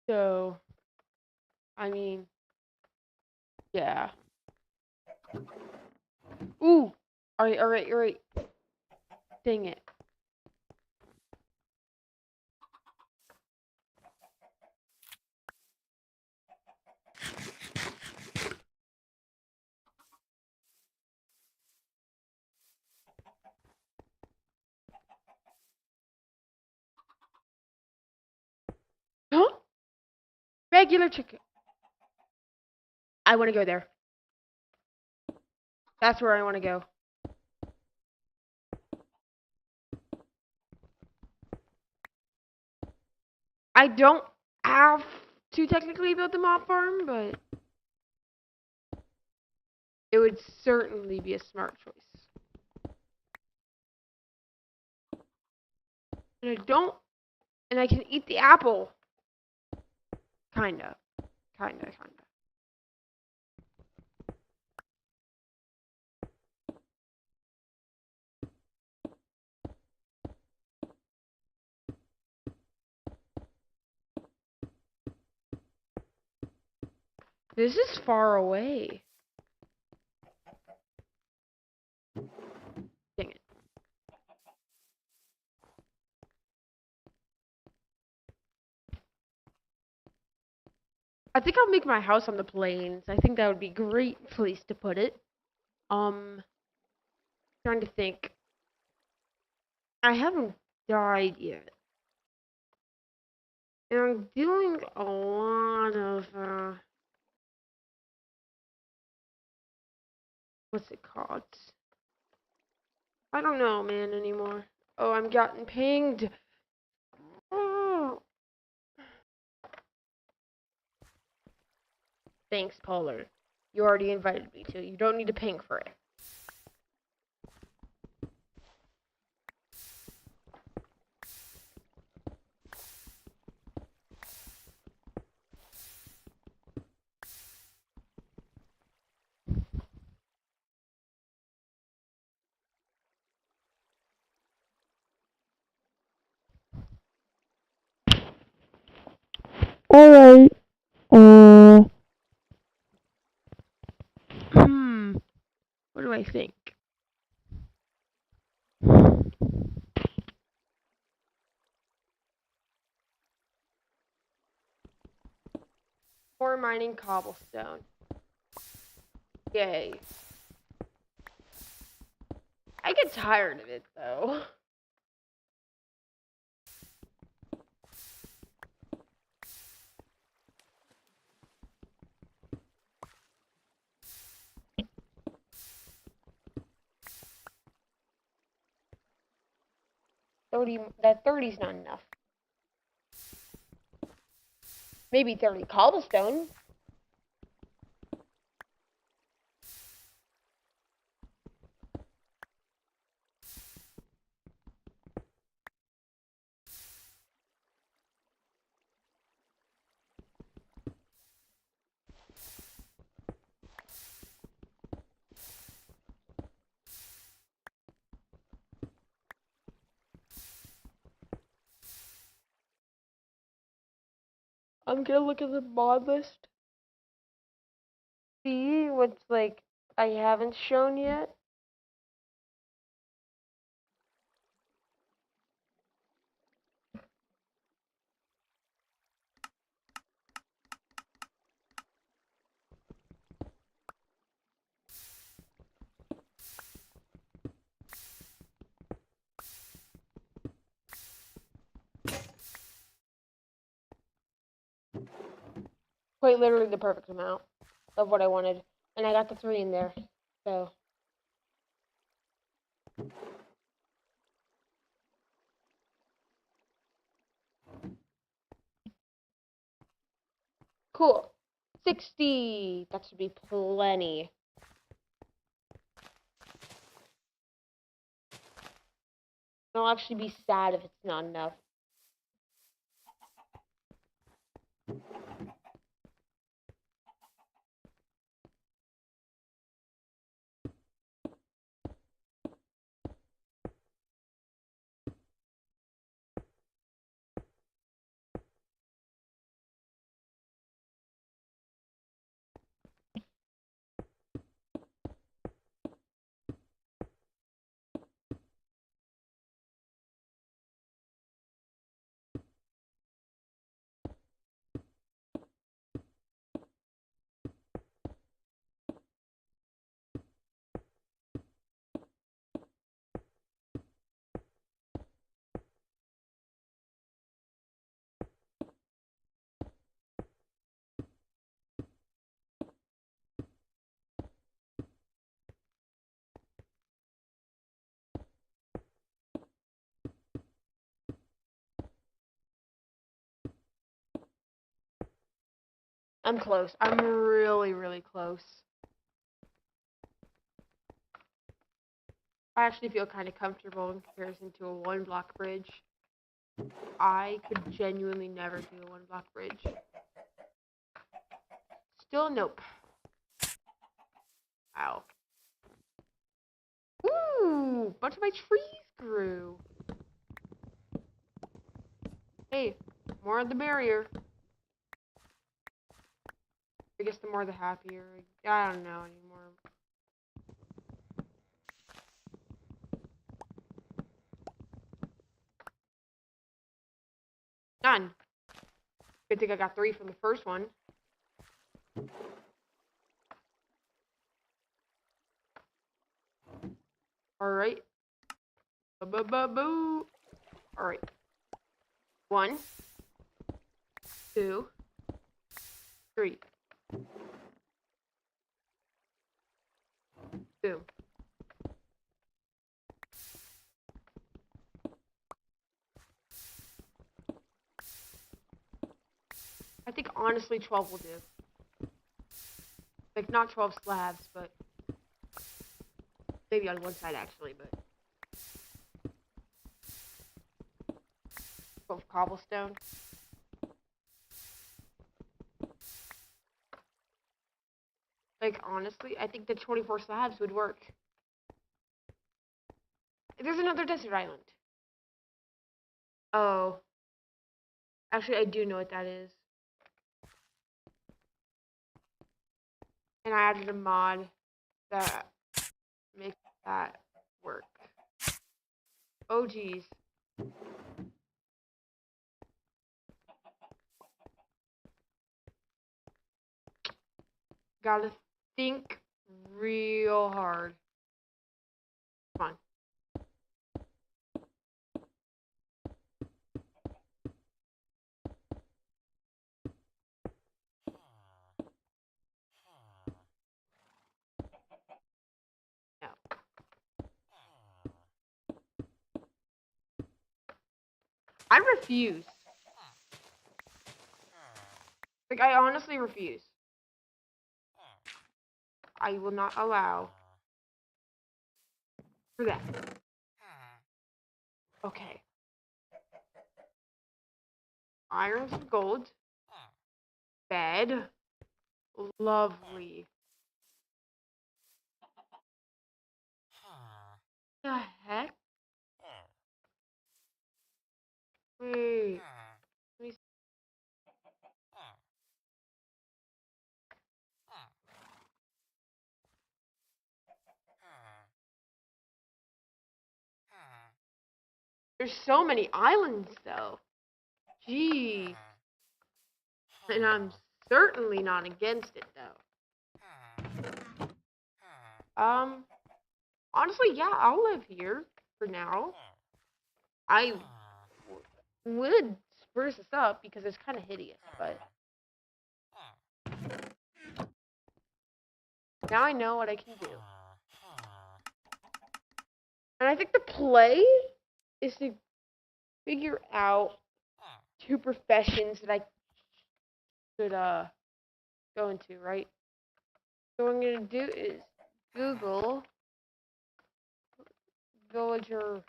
So... I mean... Yeah. Ooh! Alright. Dang it. Huh? Regular chicken. I want to go there. That's where I want to go. I don't have to technically build the mob farm, but it would certainly be a smart choice. And I don't, and I can eat the apple. Kinda. This is far away. Dang it. I think I'll make my house on the plains. I think that would be a great place to put it. Trying to think. I haven't died yet. And I'm doing a lot of, what's it called? I don't know, man, anymore. Oh, I'm getting pinged. Oh. Thanks, Polar. You already invited me to. You don't need to ping for it. Alright, What do I think? Ore mining cobblestone. Yay. I get tired of it, though. That 30's not enough. Maybe 30 cobblestone. I'm gonna look at the mod list. See what's like I haven't shown yet. Quite literally the perfect amount of what I wanted. And I got the 3 in there. So cool. 60. That should be plenty. I'll actually be sad if it's not enough. I'm close. I'm really, really close. I actually feel kind of comfortable in comparison to a 1-block bridge. I could genuinely never do a 1-block bridge. Still nope. Ow. Ooh, a bunch of my trees grew. Hey, more the merrier. I guess the more the happier. I don't know anymore. None. Good thing I got 3 from the first one. Alright. Boo. Alright. 1, 2, 3. Boom. honestly 12 will do. Like, not 12 slabs, but maybe on one side, actually, but 12 cobblestone. Like, honestly, I think the 24 slabs would work. There's another desert island. Oh. Actually, I do know what that is. And I added a mod that makes that work. Oh, geez. Gotta think real hard. Come on. No. I refuse. Like, I honestly refuse. I will not allow for that. Okay. Iron and gold. Bed. Lovely. The heck? Wait. Let me see. There's so many islands, though. Jeez. And I'm certainly not against it, though. Honestly, yeah, I'll live here for now. I would spruce this up because it's kind of hideous, but now I know what I can do. And I think the play is to figure out 2 professions that I could go into, right? So what I'm gonna do is Google villager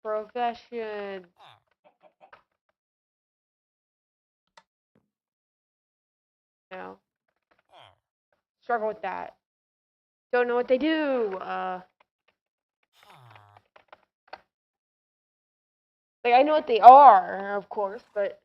profession. No. Struggle with that. Don't know what they do. Like, I know what they are, of course, but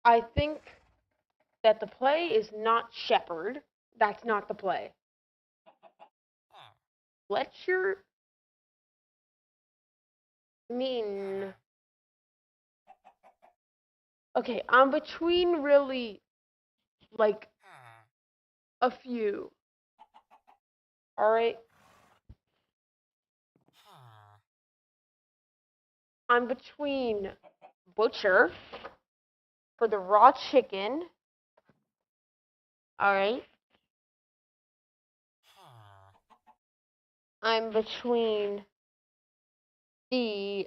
I think that the play is not shepherd. That's not the play. Fletcher? Mean. Okay, I'm between really, like, a few. Alright? I'm between butcher for the raw chicken. Alright? I'm between the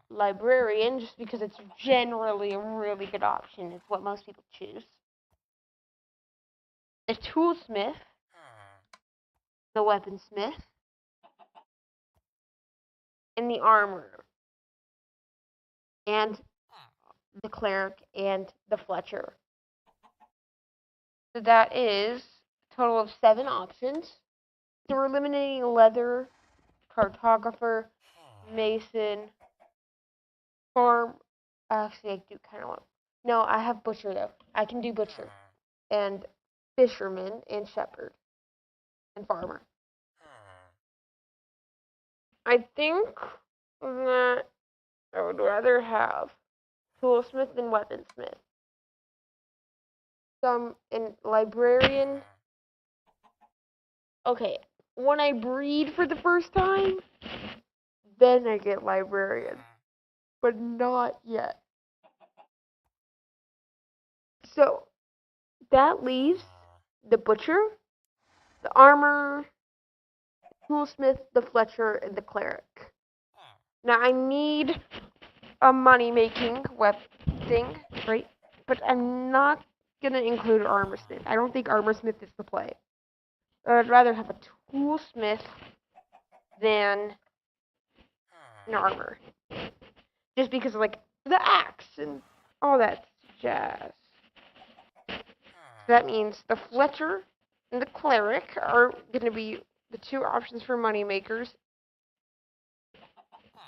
librarian, just because it's generally a really good option. It's what most people choose. The toolsmith, the weaponsmith, and the armorer, and the cleric, and the Fletcher. So that is a total of 7 options. So we're eliminating leather, cartographer, mason, farm. Actually, I do kind of want. No, I have butcher though. I can do butcher, and fisherman, and shepherd, and farmer. I think that I would rather have toolsmith than weaponsmith. And librarian. Okay, when I breed for the first time, then I get librarian, but not yet. So that leaves the butcher, the armor, the toolsmith, the fletcher, and the cleric. Now I need a money-making thing, right? But I'm not gonna include armorsmith. I don't think armorsmith is the play. I'd rather have a toolsmith than an armor, just because of like the axe and all that jazz. So that means the fletcher and the cleric are gonna be the two options for moneymakers,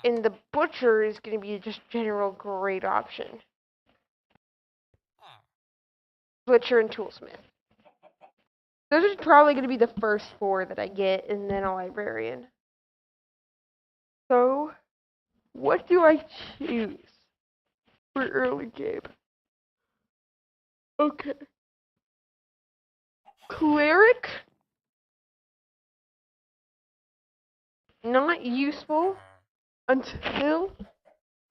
and the butcher is gonna be just general great option. Butcher and toolsmith. Those are probably going to be the first four that I get, and then a librarian. So, what do I choose for early game? Okay. Cleric? Not useful until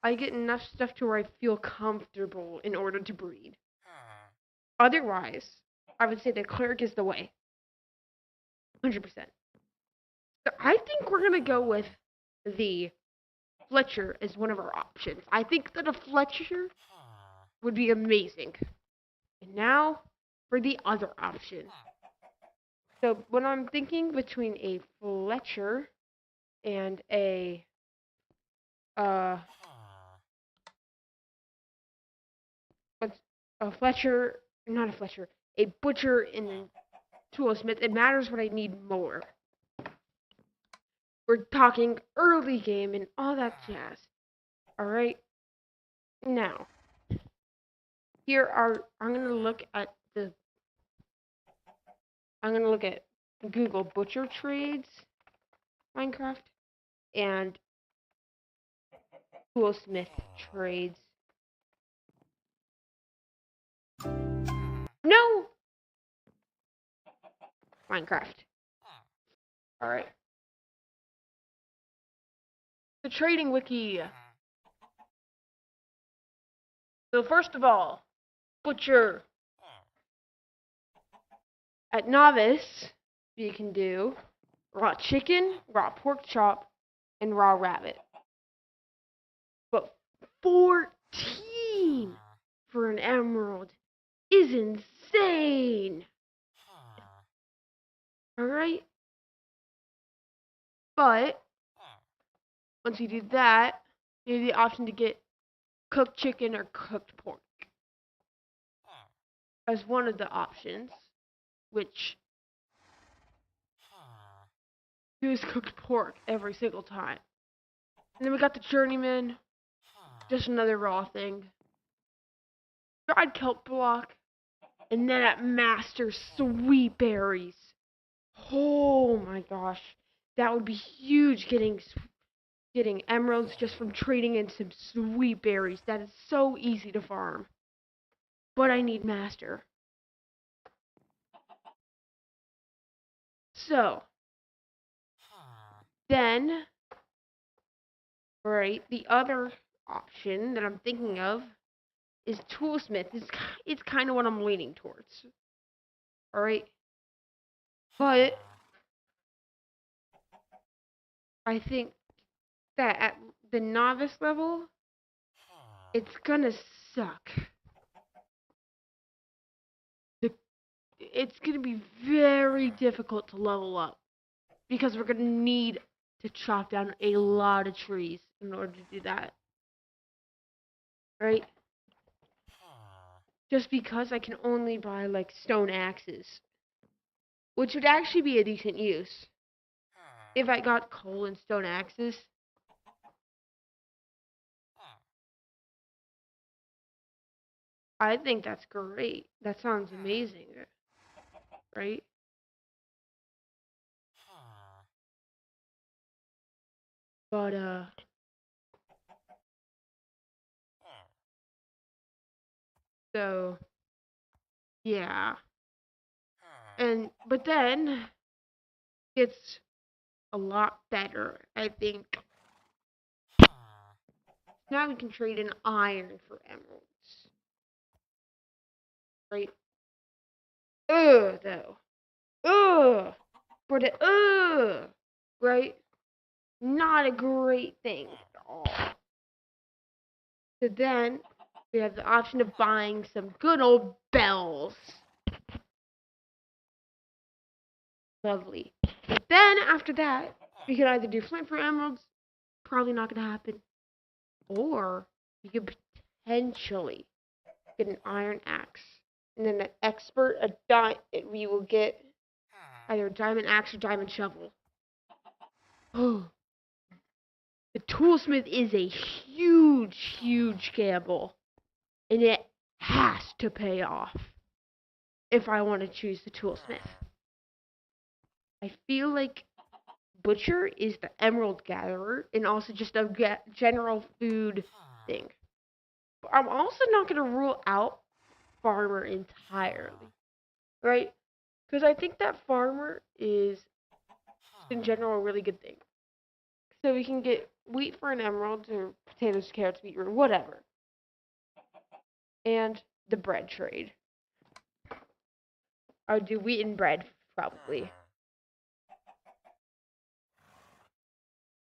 I get enough stuff to where I feel comfortable in order to breed. Otherwise, I would say the cleric is the way. 100%. So I think we're going to go with the Fletcher as one of our options. I think that a Fletcher would be amazing. And now for the other option. So when I'm thinking between a Fletcher and a Fletcher, not a Fletcher, a butcher and a toolsmith, it matters what I need more. We're talking early game and all that jazz. Alright? Now, I'm gonna look at Google Butcher Trades, Minecraft, and Toolsmith Trades. No! Minecraft. Alright. The trading wiki. So first of all, butcher. At novice, you can do raw chicken, raw pork chop, and raw rabbit. But 14 for an emerald is insane. Alright? But once you do that, you have the option to get cooked chicken or cooked pork as one of the options, which choose cooked pork every single time. And then we got the journeyman, just another raw thing. Dried kelp block, and then at master, sweet berries. Oh my gosh, that would be huge getting emeralds just from trading in some sweet berries. That is so easy to farm. But I need master. So, then, right, the other option that I'm thinking of is toolsmith. It's kind of what I'm leaning towards. Alright? But I think that at the novice level, it's gonna suck. It's gonna be very difficult to level up because we're gonna need to chop down a lot of trees in order to do that. Right? Just because I can only buy like stone axes, which would actually be a decent use. If I got coal and stone axes, I think that's great. That sounds amazing. right? But so yeah, but then it's a lot better, I think. Now we can trade in iron for emeralds, right? Ugh, though. Ugh. For the right? Not a great thing at all. So then we have the option of buying some good old bells. Lovely. But then after that, we can either do flint for emeralds, probably not gonna happen, or we could potentially get an iron axe. And then an expert, we will get either a diamond axe or diamond shovel. Oh, the toolsmith is a huge, huge gamble. And it has to pay off if I want to choose the toolsmith. I feel like butcher is the emerald gatherer and also just a general food thing. But I'm also not going to rule out farmer entirely, right? Because I think that farmer is, in general, a really good thing. So we can get wheat for an emerald, or potatoes, carrots, beetroot, whatever. And the bread trade. I'll do wheat and bread, probably.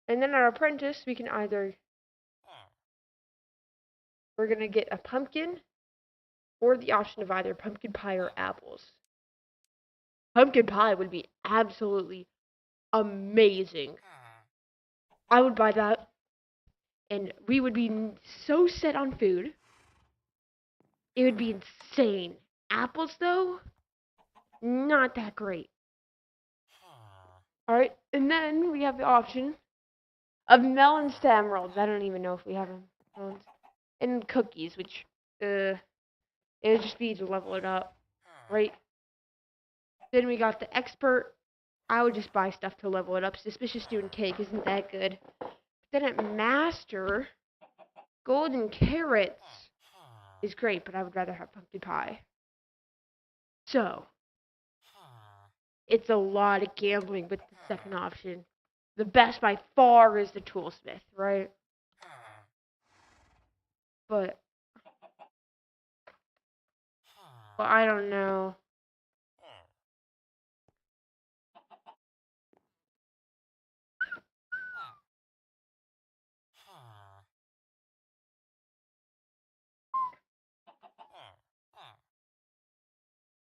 And then our apprentice, we can either, we're going to get a pumpkin, or the option of either pumpkin pie or apples. Pumpkin pie would be absolutely amazing. I would buy that. And we would be so set on food. It would be insane. Apples, though, not that great. Alright, and then we have the option of melons to emeralds. I don't even know if we have melons. And cookies, which, it would just be to level it up, right? Then we got the expert. I would just buy stuff to level it up. Suspicious doing cake isn't that good. But then at master, golden carrots is great, but I would rather have pumpkin pie. So, it's a lot of gambling with the second option. The best by far is the toolsmith, right? But I don't know.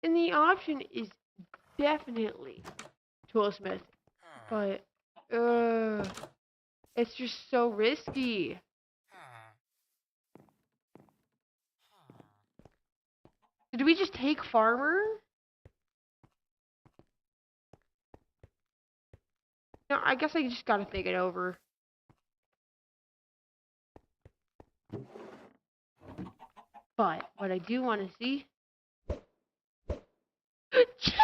And the option is definitely toolsmith, but it's just so risky. Did we just take farmer? No, I guess I just gotta think it over. But what I do want to see, chicken!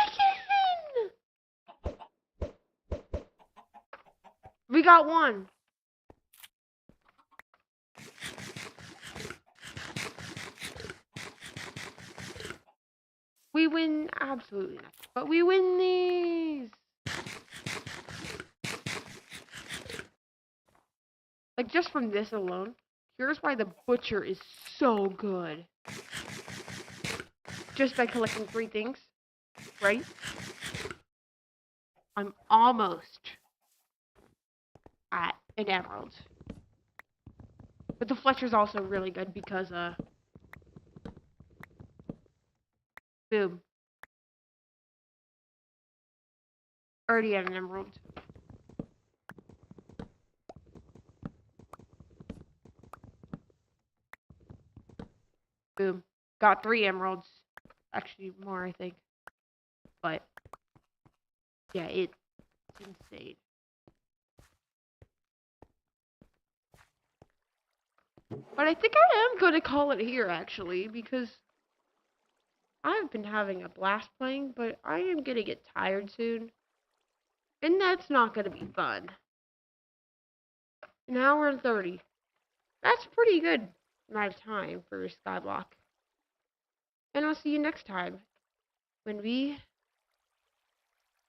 We got one. We win absolutely nothing, but we win these. Like, just from this alone, here's why the butcher is so good. Just by collecting 3 things, right? I'm almost at an emerald. But the Fletcher's also really good because, boom. Already at an emerald. Boom. Got 3 emeralds. Actually, more, I think. But, yeah, it's insane. But I think I am going to call it here, actually, because I've been having a blast playing, but I am gonna get tired soon, and that's not gonna be fun. An hour and 30. That's pretty good amount of time for Skyblock. And I'll see you next time when we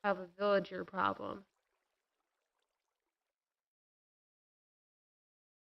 have a villager problem.